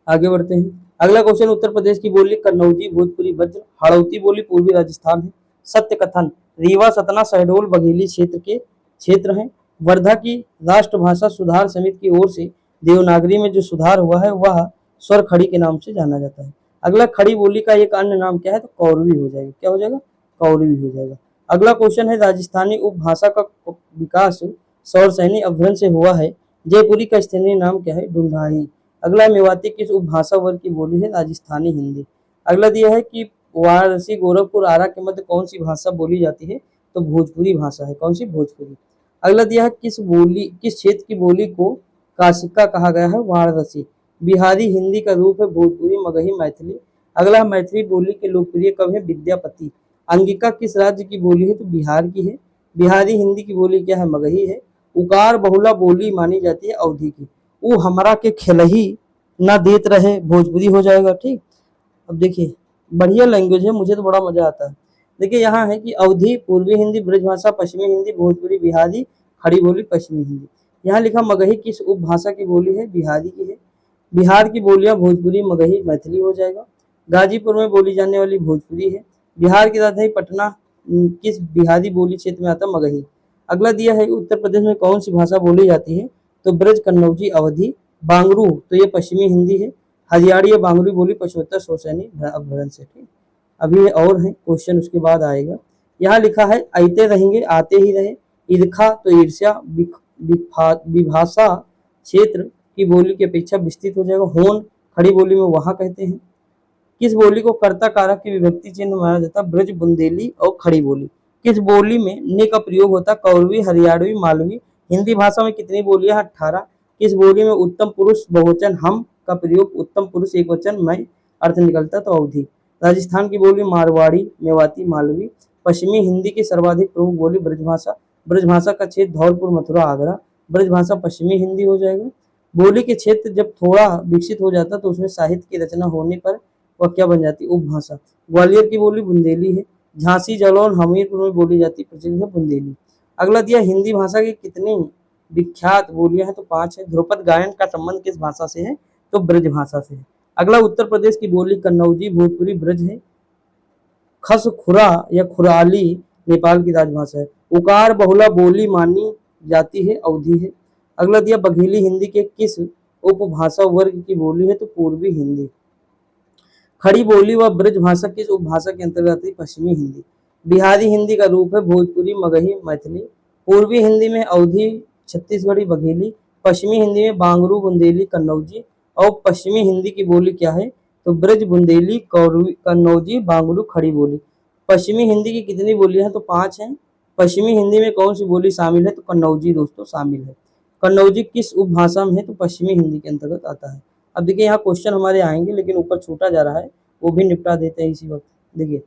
आगे बढ़ते हैं, अगला क्वेश्चन, उत्तर प्रदेश की बोली कन्नौजी, भोजपुरी, वज्र। हाड़ौती बोली पूर्वी राजस्थान है। सत्य कथन, रीवा, सतना, शहडोल, बघेली क्षेत्र हैं। वर्धा की राष्ट्रभाषा सुधार समिति की ओर से देवनागरी में जो सुधार हुआ है वह स्वर खड़ी के नाम से जाना जाता है। अगला खड़ी बोली का एक अन्य नाम क्या है, तो कौरवी हो जाएगा। क्या हो जाएगा, कौरवी हो जाएगा। अगला क्वेश्चन है, राजस्थानी उपभाषा का विकास सौरसैनी अपभ्रंश से हुआ है। जयपुरी का स्थानीय नाम क्या है, ढूंढाही। अगला मेवाती किस उपभाषा वर्ग की बोली है, राजस्थानी हिंदी। अगला दिया है कि वाराणसी, गोरखपुर, आरा के मध्य कौन सी भाषा बोली जाती है, तो भोजपुरी भाषा है। कौन सी, भोजपुरी। अगला दिया है किस क्षेत्र की बोली को काशिका कहा गया है, वाराणसी। बिहारी हिंदी का रूप है भोजपुरी, मगही, मैथिली। अगला मैथिली बोली के लोकप्रिय कवि है विद्यापति। अंगिका किस राज्य की बोली है, तो बिहार की है। बिहारी हिंदी की बोली क्या है, मगही है। उकार बहुला बोली मानी जाती है अवधी की। वो हमरा के खिलही ना देत रहे, भोजपुरी हो जाएगा। ठीक। अब देखिए बढ़िया लैंग्वेज है, मुझे तो बड़ा मजा आता है। देखिए यहाँ है कि अवधी पूर्वी हिंदी, ब्रजभाषा पश्चिमी हिंदी, भोजपुरी बिहारी, खड़ी बोली पश्चिमी हिंदी। यहाँ लिखा मगही किस उपभाषा की बोली है, बिहारी की है। बिहार की बोलियां भोजपुरी, मगही, मैथिली हो जाएगा। गाजीपुर में बोली जाने वाली भोजपुरी है। बिहार की राजधानी पटना किस बिहारी बोली क्षेत्र में आता है, मगही। अगला दिया है उत्तर प्रदेश में कौन सी भाषा बोली जाती है, तो ब्रज, कन्नौजी, अवधी, बांगरू तो ये पश्चिमी हिंदी है। हरियाणी या बांगरू बोली पचहत्तर सौसैनी अपभ्रंश से। ठीक। अभी और है क्वेश्चन, उसके बाद आएगा। यहाँ लिखा है आते रहेंगे, आते ही रहे, ईर्खा तो ईर्ष्या, विभाषा क्षेत्र की बोली की अपेक्षा विस्तृत हो जाएगा। होन खड़ी बोली में वहां कहते हैं। किस बोली को कर्ता कारक की विभक्ति चिन्ह माना जाता है? ब्रज, बुंदेली और खड़ी बोली। किस बोली में ने का प्रयोग होता है? कौरवी, हरियाणवी, मालवी। हिंदी भाषा में कितनी बोलियां? 18। किस बोली में उत्तम पुरुष बहुवचन हम का प्रयोग? उत्तम पुरुष एक वचन मैं अर्थ निकलता तो अवधि। राजस्थान की बोली मारवाड़ी, मेवाती, मालवी। पश्चिमी हिंदी की सर्वाधिक प्रमुख बोली ब्रजभाषा। ब्रजभाषा का क्षेत्र धौलपुर, मथुरा, आगरा। ब्रजभाषा पश्चिमी हिंदी हो जाएगा। बोली के क्षेत्र जब थोड़ा विकसित हो जाता तो उसमें साहित्य की रचना होने पर वह क्या बन जाती? उपभाषा। ग्वालियर की बोली बुंदेली है। झांसी, जालौन, हमीरपुर में बोली जाती प्रचलित है बुंदेली। अगला दिया हिंदी भाषा की कितनी विख्यात बोलियां हैं? तो 5 है। ध्रुपद गायन का संबंध किस भाषा से है? तो ब्रज भाषा से है। अगला उत्तर प्रदेश की बोली कन्नौजी, भोजपुरी, ब्रज है। खसखुरा या खुराली नेपाल की राजभाषा है। उकार बहुला बोली मानी जाती है, अवधि है। अगला दिया बघेली हिंदी के किस उपभाषा वर्ग की बोली है? तो पूर्वी हिंदी। खड़ी बोली व ब्रज भाषा किस उपभाषा के अंतर्गत आती है? पश्चिमी हिंदी। बिहारी हिंदी का रूप है भोजपुरी, मगही, मैथिली। पूर्वी हिंदी में अवधी, छत्तीसगढ़ी, बघेली। पश्चिमी हिंदी में बांगरू, बुंदेली, कन्नौजी। और पश्चिमी हिंदी की बोली क्या है? तो ब्रज, बुंदेली, कन्नौजी, बांगरू, खड़ी बोली। पश्चिमी हिंदी की कितनी बोलियां हैं? तो 5 हैं। पश्चिमी हिंदी में कौन सी बोली शामिल है? तो कन्नौजी दोस्तों शामिल है। कन्नौजी किस उपभाषा में है? तो पश्चिमी हिंदी के अंतर्गत आता है। अब देखिए यहाँ क्वेश्चन हमारे आएंगे लेकिन ऊपर छूटा जा रहा है, वो भी निपटा देते हैं इसी वक्त। देखिए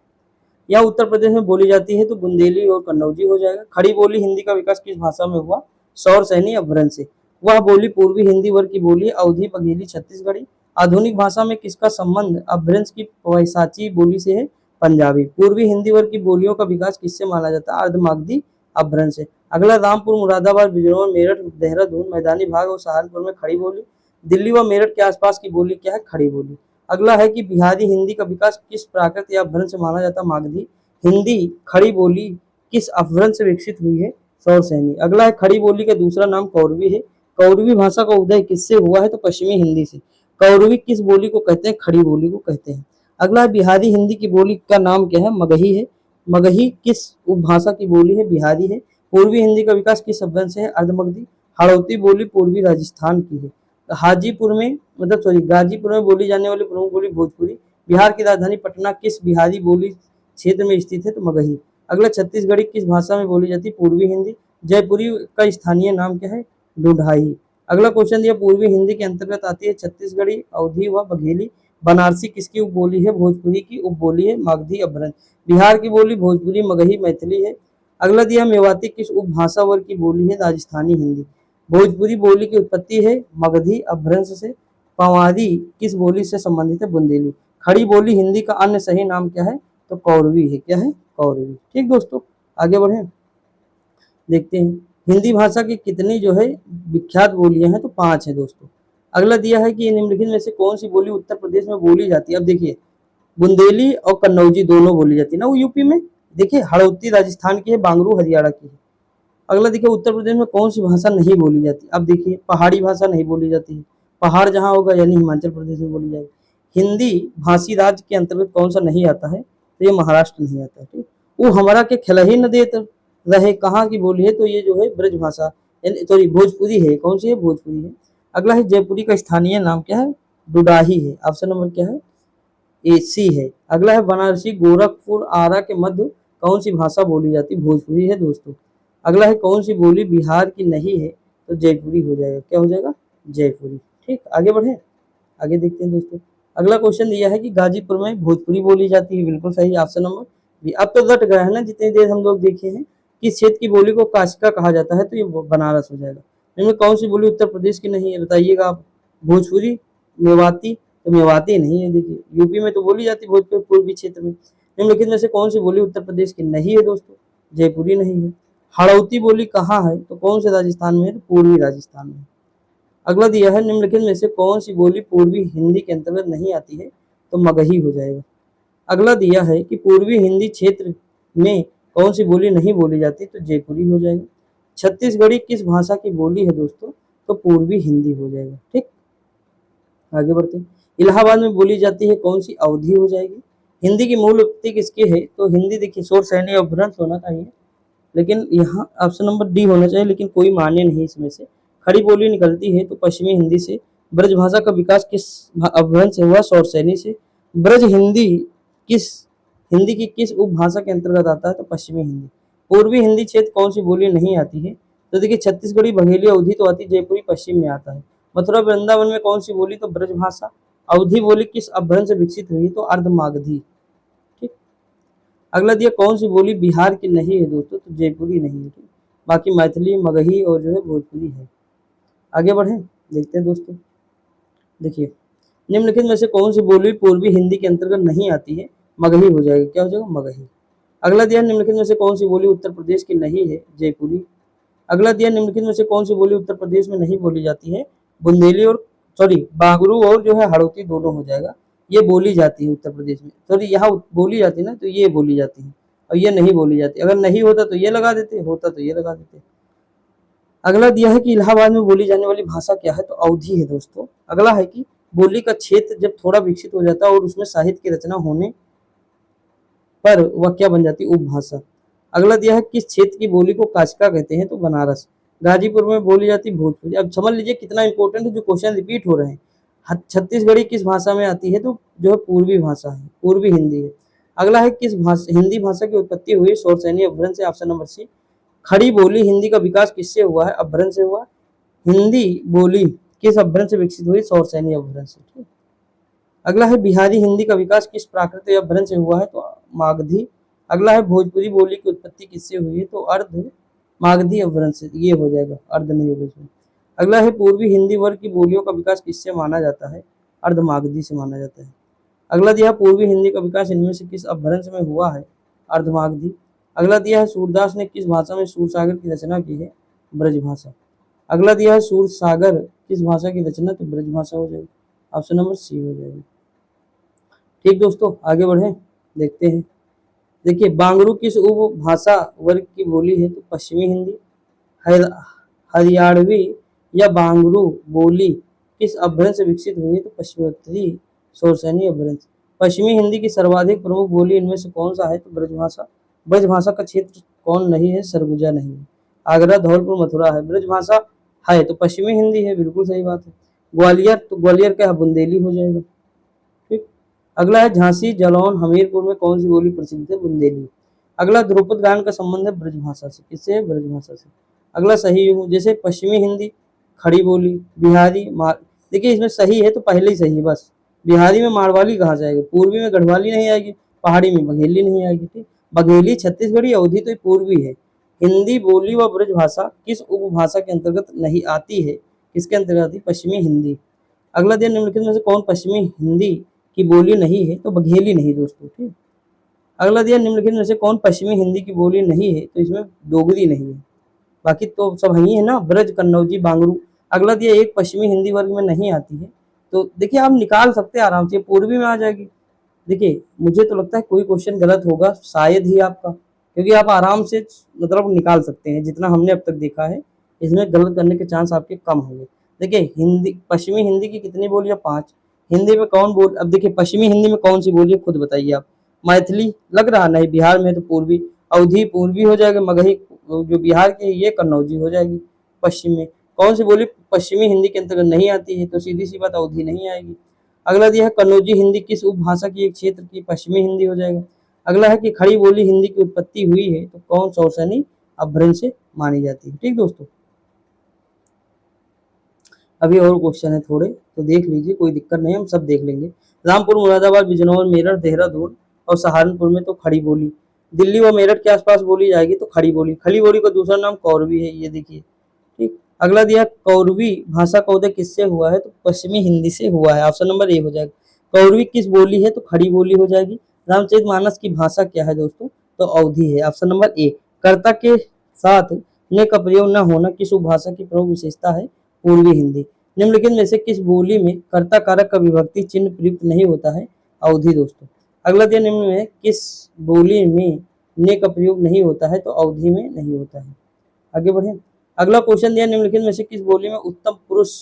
यह उत्तर प्रदेश में बोली जाती है तो बुंदेली और कन्नौजी हो जाएगा। खड़ी बोली हिंदी का विकास किस भाषा में हुआ? सौर सैनी अपभ्रंश से। वह बोली पूर्वी हिंदी वर्ग की बोली, अवधी, बघेली, छत्तीसगढ़ी। आधुनिक भाषा में किसका संबंध अपभ्रंश की पैसाची बोली से है? पंजाबी। पूर्वी हिंदी वर्ग की बोलियों का विकास किससे माना जाता है? अर्धमागधी अपभ्रंश से। अगला रामपुर, मुरादाबाद, बिजनौर, मेरठ, देहरादून, मैदानी भाग और सहारनपुर में खड़ी बोली। दिल्ली व मेरठ के आसपास की बोली क्या है? खड़ी बोली। अगला है कि बिहारी हिंदी का विकास किस प्राकृत या अपभ्रंश से माना जाता है? मागधी हिंदी। खड़ी बोली किस अपभ्रंश से विकसित हुई है? सौर सैनी। अगला है खड़ी बोली का दूसरा नाम कौरवी है। कौरवी भाषा का उदय किससे हुआ है? तो पश्चिमी हिंदी से। कौरवी किस बोली को कहते हैं? खड़ी बोली को कहते हैं। अगला है बिहारी हिंदी की बोली का नाम क्या है? मगही है। मगही किस उपभाषा की बोली है? बिहारी है। पूर्वी हिंदी का विकास किस अपभ्रंश से है? अर्धमगधी। हाड़ौती बोली पूर्वी राजस्थान की है। हाजीपुर में मतलब सॉरी गाजीपुर में बोली जाने वाली प्रमुख बोली भोजपुरी। बिहार की राजधानी पटना किस बिहारी बोली क्षेत्र में स्थित है? तो मगही। अगला छत्तीसगढ़ी किस भाषा में बोली जाती है? पूर्वी हिंदी। जयपुरी का स्थानीय नाम क्या है? ढूंढाई। अगला क्वेश्चन दिया पूर्वी हिंदी के अंतर्गत आती है छत्तीसगढ़ी, अवधी व बघेली। बनारसी किसकी उपबोली है? भोजपुरी की उपबोली है, मागधी अपभ्रंश। बिहार की बोली भोजपुरी, मगही, मैथिली है। अगला दिया मेवाती किस उपभाषा वर्ग की बोली है? राजस्थानी हिंदी। भोजपुरी बोली की उत्पत्ति है मगधी अपभ्रंश से। पंवारी किस बोली से संबंधित है? बुंदेली। खड़ी बोली हिंदी का अन्य सही नाम क्या है? तो कौरवी है। क्या है? कौरवी। ठीक दोस्तों, आगे बढ़े देखते हैं हिंदी भाषा की कितनी जो है विख्यात बोलियां हैं? तो 5 है दोस्तों। अगला दिया है कि निम्नलिखित में से कौन सी बोली उत्तर प्रदेश में बोली जाती है? अब देखिए बुंदेली और कन्नौजी दोनों बोली जाती है ना वो यूपी में। देखिए हड़ौती राजस्थान की है, बांगरू हरियाणा की है। अगला देखिए उत्तर प्रदेश में कौन सी भाषा नहीं बोली जाती? अब देखिए पहाड़ी भाषा नहीं बोली जाती है। पहाड़ जहाँ होगा यानी हिमाचल प्रदेश में बोली जाएगी। हिंदी भाषी राज्य के अंतर्गत कौन सा नहीं आता है? तो ये महाराष्ट्र नहीं आता है। ठीक, वो हमारा के खिला ही न देत रहे कहाँ की बोली है? तो ये जो है ब्रज भाषा सॉरी भोजपुरी है। कौन सी है? भोजपुरी है। अगला है जयपुरी का स्थानीय नाम क्या है? डुडाही है। ऑप्शन नंबर क्या है? एसी है। अगला है बनारसी, गोरखपुर, आरा के मध्य कौन सी भाषा बोली जाती है? भोजपुरी है दोस्तों। अगला है कौन सी बोली बिहार की नहीं है? तो जयपुरी हो जाएगा। क्या हो जाएगा? जयपुरी। ठीक, आगे बढ़े आगे देखते हैं दोस्तों। अगला क्वेश्चन दिया है कि गाजीपुर में भोजपुरी बोली जाती है। बिल्कुल सही, ऑप्शन नंबर बी। अब तो रट गया है ना जितनी देर हम लोग देखे हैं। किस क्षेत्र की बोली को काशिका कहा जाता है? तो ये बनारस हो जाएगा। इनमें कौन सी बोली उत्तर प्रदेश की नहीं है? बताइएगा आप। भोजपुरी, मेवाती। तो मेवाती नहीं है। देखिए यूपी में तो बोली जाती है भोजपुरी पूर्वी क्षेत्र में। निम्नलिखित में से कौन सी बोली उत्तर प्रदेश की नहीं है दोस्तों? जयपुरी नहीं है। हाड़ौती बोली कहाँ है? तो कौन से राजस्थान में है? तो पूर्वी राजस्थान में। अगला दिया है निम्नलिखित में से कौन सी बोली पूर्वी हिंदी के अंतर्गत नहीं आती है? तो मगही हो जाएगा। अगला दिया है कि पूर्वी हिंदी क्षेत्र में कौन सी बोली नहीं बोली जाती? तो जयपुरी हो जाएगा। छत्तीसगढ़ी किस भाषा की बोली है दोस्तों? तो पूर्वी हिंदी हो जाएगा। ठीक, आगे बढ़ते हैं। इलाहाबाद में बोली जाती है कौन सी? अवधी हो जाएगी। हिंदी की मूल उत्पत्ति किसकी है? तो हिंदी देखिए शोर सैनी और भ्रंश होना चाहिए। लेकिन यहाँ ऑप्शन नंबर डी होना चाहिए, लेकिन कोई मान्य नहीं इसमें से। खड़ी बोली निकलती है तो पश्चिमी हिंदी से। ब्रज भाषा का विकास किस अपभ्रंश से हुआ? शौरसैनी से। ब्रज हिंदी किस हिंदी की किस उपभाषा के अंतर्गत आता है? तो पश्चिमी हिंदी। पूर्वी हिंदी क्षेत्र कौन सी बोली नहीं आती है? तो देखिए छत्तीसगढ़ी, बघेली, अवधी तो आती, जयपुरी पश्चिम में आता है। मथुरा वृंदावन में कौन सी बोली? तो ब्रज भाषा। अवधी बोली किस अपभ्रंश से विकसित हुई? तो अर्धमागधी। ठीक। अगला दिया कौन सी बोली बिहार की नहीं है दोस्तों? तो जयपुरी नहीं है। ठीक। बाकी मैथिली, मगही और जो है भोजपुरी है। आगे बढ़े, देखते हैं दोस्तों। देखिए निम्नलिखित में से कौन सी बोली पूर्वी हिंदी के अंतर्गत नहीं आती है? मगही हो जाएगा। क्या हो जाएगा? मगही। अगला दिया निम्नलिखित में से कौन सी बोली उत्तर प्रदेश की नहीं है? जयपुरी। अगला दिया निम्नलिखित में से कौन सी बोली उत्तर प्रदेश में नहीं बोली जाती है? बुंदेली और बागरू और जो है हड़ौती दोनों हो जाएगा। ये बोली जाती है उत्तर प्रदेश में, यहाँ बोली जाती है ना, तो ये बोली जाती है और ये नहीं बोली जाती। अगर नहीं होता तो ये लगा देते, होता तो ये लगा देते। अगला दिया है कि इलाहाबाद में बोली जाने वाली भाषा क्या है? तो अवधी है दोस्तों। अगला है कि बोली का क्षेत्र जब थोड़ा विकसित हो जाता है और उसमें साहित्य की रचना होने पर वह क्या बन जाती है? उपभाषा। अगला दिया है किस क्षेत्र की बोली को काचका कहते हैं? तो बनारस। गाजीपुर में बोली जाती भोजपुरी। अब समझ लीजिए कितना इंपॉर्टेंट है, जो क्वेश्चन रिपीट हो रहे हैं। छत्तीसगढ़ी किस भाषा में आती है? तो जो है पूर्वी भाषा है, पूर्वी हिंदी है। अगला है किस भाषा हिंदी भाषा की उत्पत्ति हुई? शौरसैनी अपभ्रंश से। Option number C. Khari Boli Hindi का विकास किससे हुआ है? अपभ्रंश से हुआ। हिंदी बोली किस अपभ्रंश से विकसित हुई? शौरसैनी अपभ्रंश से। अगला है बिहारी हिंदी का विकास किस प्राकृत अपभ्रंश से हुआ है? तो मागधी। अगला है भोजपुरी बोली की उत्पत्ति किससे हुई है? तो अर्ध मागधी अपभ्रंश से। ये हो जाएगा, अर्ध नहीं होगा इसमें। अगला है पूर्वी हिंदी वर्ग की बोलियों का विकास किससे माना जाता है? अर्ध मागधी से माना जाता है। अगला दिया पूर्वी हिंदी का विकास इनमें से किस अपभ्रंश में हुआ है? अर्धमागधी। अगला दिया है सूरदास ने किस भाषा में सूरसागर की रचना की है? ब्रज भाषा। अगला दिया है सूरसागर किस भाषा की रचना? तो ब्रज भाषा हो जाएगी। ऑप्शन नंबर सी हो जाएगी। ठीक दोस्तों, आगे बढ़े, देखते हैं। देखिए बांगरू किस उपभाषा वर्ग की बोली है? तो पश्चिमी हिंदी। हरियाणवी या बांगरू बोली किस अपभ्रंश से विकसित हुई है? तो पश्चिमोत्तरी शौरसैनी अपभ्रंश। पश्चिमी हिंदी की सर्वाधिक प्रमुख बोली इनमें से कौन सा है? तो ब्रजभाषा। ब्रजभाषा का क्षेत्र कौन नहीं है? सरगुजा नहीं है। आगरा, धौलपुर, मथुरा है। ब्रजभाषा है तो पश्चिमी हिंदी है, बिल्कुल सही बात है। ग्वालियर, तो ग्वालियर क्या है? बुंदेली हो जाएगा। ठीक। अगला है झांसी, जालौन, हमीरपुर में कौन सी बोली प्रसिद्ध है? बुंदेली। अगला ध्रुपद गान का संबंध है ब्रजभाषा से। किससे? ब्रजभाषा से। अगला सही हूँ, जैसे पश्चिमी हिंदी खड़ी बोली, बिहारी मार, देखिए इसमें सही है तो पहले ही सही है बस। बिहारी में मारवाड़ी कहा जाएगा, पूर्वी में गढ़वाली नहीं आएगी, पहाड़ी में बघेली नहीं आएगी। ठीक। बघेली छत्तीसगढ़ी, अवधी तो पूर्वी है। हिंदी बोली व ब्रजभाषा किस उपभाषा के अंतर्गत नहीं आती है? किसके अंतर्गत आती है? पश्चिमी हिंदी। अगला दिन निम्नलिखित में से कौन पश्चिमी हिंदी की बोली नहीं है? तो बघेली नहीं दोस्तों। ठीक। अगला दिया निम्नलिखित में से कौन पश्चिमी हिंदी की बोली नहीं है? तो इसमें डोगरी नहीं है, बाकी तो सब ही है ना, ब्रज, कन्नौजी, बांगरू। अगला दिया एक पश्चिमी हिंदी वर्ग में नहीं आती है, तो देखिए आप निकाल सकते हैं आराम से, पूर्वी में आ जाएगी। देखिए मुझे तो लगता है कोई क्वेश्चन गलत होगा शायद ही आपका, क्योंकि आप आराम से मतलब निकाल सकते हैं, जितना हमने अब तक देखा है इसमें गलत करने के चांस आपके कम होंगे। देखिए हिंदी, पश्चिमी हिंदी की कितनी बोलियां? 5। हिंदी में कौन बोल, अब देखिए पश्चिमी हिंदी में कौन सी बोली है खुद बताइए आप। मैथिली लग रहा नहीं, बिहार में तो पूर्वी। अवधी पूर्वी हो जाएगा, मगही जो बिहार की है ये कन्नौजी हो जाएगी। पश्चिम में कौन सी बोली पश्चिमी हिंदी के अंतर्गत नहीं आती है? तो सीधी सी बात अवधी नहीं आएगी। अगला दिया है कन्नौजी हिंदी किस उपभाषा की एक क्षेत्र की? पश्चिमी हिंदी हो जाएगा। अगला है कि खड़ी बोली हिंदी की उत्पत्ति हुई है तो कौन शौरसैनी अपभ्रंश से मानी जाती है। ठीक दोस्तों, अभी और क्वेश्चन है थोड़े तो देख लीजिए, कोई दिक्कत नहीं, हम सब देख लेंगे। रामपुर, मुरादाबाद, बिजनौर, मेरठ, देहरादून और सहारनपुर में तो खड़ी बोली। दिल्ली व मेरठ के आसपास बोली जाएगी तो खड़ी बोली। खड़ी बोली का दूसरा नाम कौरवी है, ये देखिए। ठीक। अगला दिया कौरवी भाषा का उदय किससे हुआ है? तो पश्चिमी हिंदी से हुआ है। ऑप्शन नंबर ए हो जाएगा। कौरवी किस बोली है? तो खड़ी बोली हो जाएगी। रामचरितमानस की भाषा क्या है दोस्तों? तो अवधी है। Option number A. कर्ता के साथ ने का प्रयोग न होना किस उपभाषा की प्रमुख विशेषता है? पूर्वी हिंदी। निम्नलिखित में से किस बोली में कर्ता कारक का विभक्ति चिन्ह प्रयुक्त नहीं होता है? अवधी दोस्तों। अगला दिया निम्न में किस बोली में ने का प्रयोग नहीं होता है? तो अवधी में नहीं होता है। आगे बढ़े, अगला क्वेश्चन दिया निम्नलिखित में से किस बोली में उत्तम पुरुष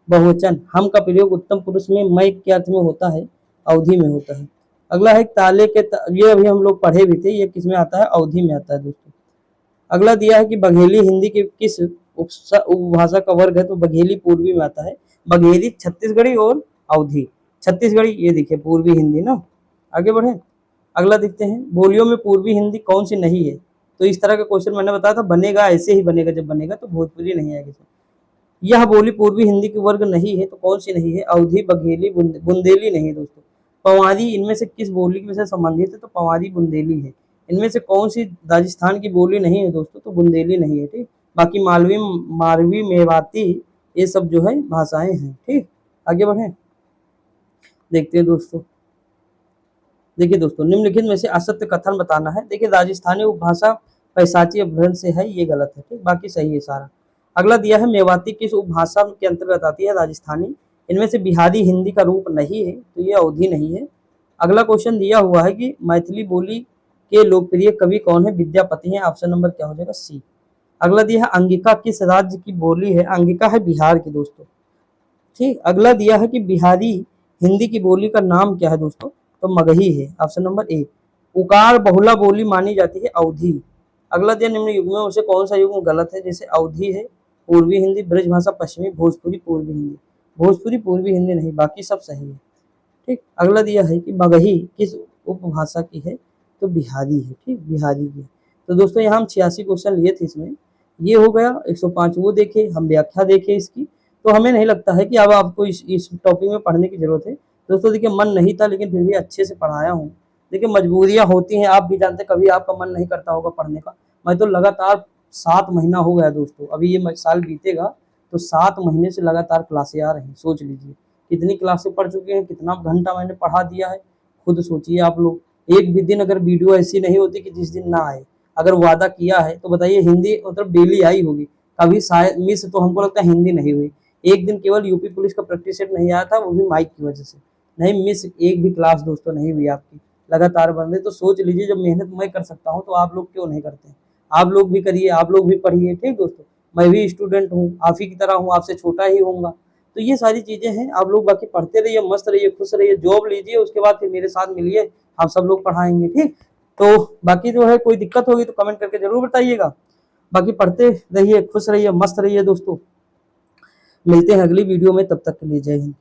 बहुवचन हम का प्रयोग उत्तम पुरुष में मैं के अर्थ में होता है? अवधि में होता है। अगला है ताले के ये अभी हम लोग पढ़े भी थे, ये किस में आता है? अवधि में आता है दोस्तों। अगला दिया है कि बघेली हिंदी के किस उपभाषा का वर्ग है, तो बघेली पूर्वी में आता है। बघेली छत्तीसगढ़ी और अवधी। छत्तीसगढ़ी ये देखिए पूर्वी हिंदी ना। आगे बढ़े, अगला देखते हैं, बोलियों में पूर्वी हिंदी कौन सी नहीं है। तो इस तरह का क्वेश्चन मैंने बताया था, बनेगा ऐसे ही बनेगा, जब बनेगा तो भोजपुरी नहीं आएगी। यह बोली पूर्वी हिंदी के वर्ग नहीं है, तो कौन सी नहीं है, अवधी, बघेली, बुंदेली नहीं है दोस्तों। पवारी इनमें से किस बोली के से संबंधित है, तो पवारी बुंदेली है। इनमें से कौन सी राजस्थान की बोली नहीं है दोस्तों, तो बुंदेली नहीं है। ठीक, बाकी मालवी, मारवी, मेवाती ये सब जो है भाषाएं हैं। ठीक, आगे बढ़े, देखते हैं दोस्तों। देखिए दोस्तों, निम्नलिखित में से असत्य कथन बताना है। देखिए राजस्थानी उपभाषा पैशाची अपभ्रंश से है, ये गलत है। ठीक, बाकी सही है सारा। अगला दिया है, मेवाती किस उपभाषा के अंतर्गत आती है, राजस्थानी। इनमें से बिहारी हिंदी का रूप नहीं है, तो ये अवधी नहीं है। अगला क्वेश्चन दिया हुआ है कि मैथिली बोली के लोकप्रिय कवि कौन है, विद्यापति है। ऑप्शन नंबर क्या हो जाएगा, सी। अगला दिया है, अंगिका किस राज्य की बोली है, अंगिका है बिहार की दोस्तों। ठीक, अगला दिया है कि बिहारी हिंदी की बोली का नाम क्या है दोस्तों, तो मगही है। Option number A. उकार बहुला बोली मानी जाती है, अवधी। अगला दिया, निम्न युग्मों में से कौन सा युग्म गलत है, जैसे अवधी है, पूर्वी हिंदी, ब्रजभाषा पश्चिमी, भोजपुरी पूर्वी हिंदी। भोजपुरी पूर्वी हिंदी नहीं, बाकी सब सही है। ठीक, अगला दिया है कि मगही किस उपभाषा की है, तो बिहारी है। ठीक, बिहारी की है। तो दोस्तों यहाँ हम 86 क्वेश्चन लिए थे इसमें, ये हो गया 105 वो देखे, हम व्याख्या देखे इसकी। तो हमें नहीं लगता है कि अब आपको इस टॉपिक में पढ़ने की जरूरत है दोस्तों। देखिए मन नहीं था, लेकिन फिर भी अच्छे से पढ़ाया हूँ। देखिए मजबूरियां होती हैं, आप भी जानते, कभी आपका मन नहीं करता होगा पढ़ने का। मैं तो लगातार 7 महीना हो गया दोस्तों, अभी ये साल बीतेगा तो 7 महीने से लगातार क्लासें आ रही हैं। सोच लीजिए कितनी क्लासें पढ़ चुके हैं, कितना घंटा मैंने पढ़ा दिया है, खुद सोचिए आप लोग। एक भी दिन अगर वीडियो ऐसी नहीं होती कि जिस दिन ना आए, अगर वादा किया है तो बताइए हिंदी मतलब डेली आई होगी। कभी शायद मिस तो हमको लगता है हिंदी नहीं हुई। एक दिन केवल यूपी पुलिस का प्रैक्टिस सेट नहीं आया था, वो भी माइक की वजह से। नहीं मिस एक भी क्लास दोस्तों नहीं हुई आपकी, लगातार बंदे। तो सोच लीजिए जब मेहनत मैं कर सकता हूँ तो आप लोग क्यों नहीं करते। आप लोग भी करिए, आप लोग भी पढ़िए। ठीक दोस्तों, मैं भी स्टूडेंट हूँ, आप ही की तरह हूँ, आपसे छोटा ही होऊंगा। तो ये सारी चीजें हैं, आप लोग बाकी पढ़ते रहिए, मस्त रहिए, खुश रहिए, जॉब लीजिए, उसके बाद फिर मेरे साथ मिलिए, हम सब लोग पढ़ाएंगे। ठीक, तो बाकी जो है कोई दिक्कत होगी तो कमेंट करके जरूर बताइएगा। बाकी पढ़ते रहिए, खुश रहिए, मस्त रहिए दोस्तों। मिलते हैं अगली वीडियो में, तब तक के लिए जय हिंद।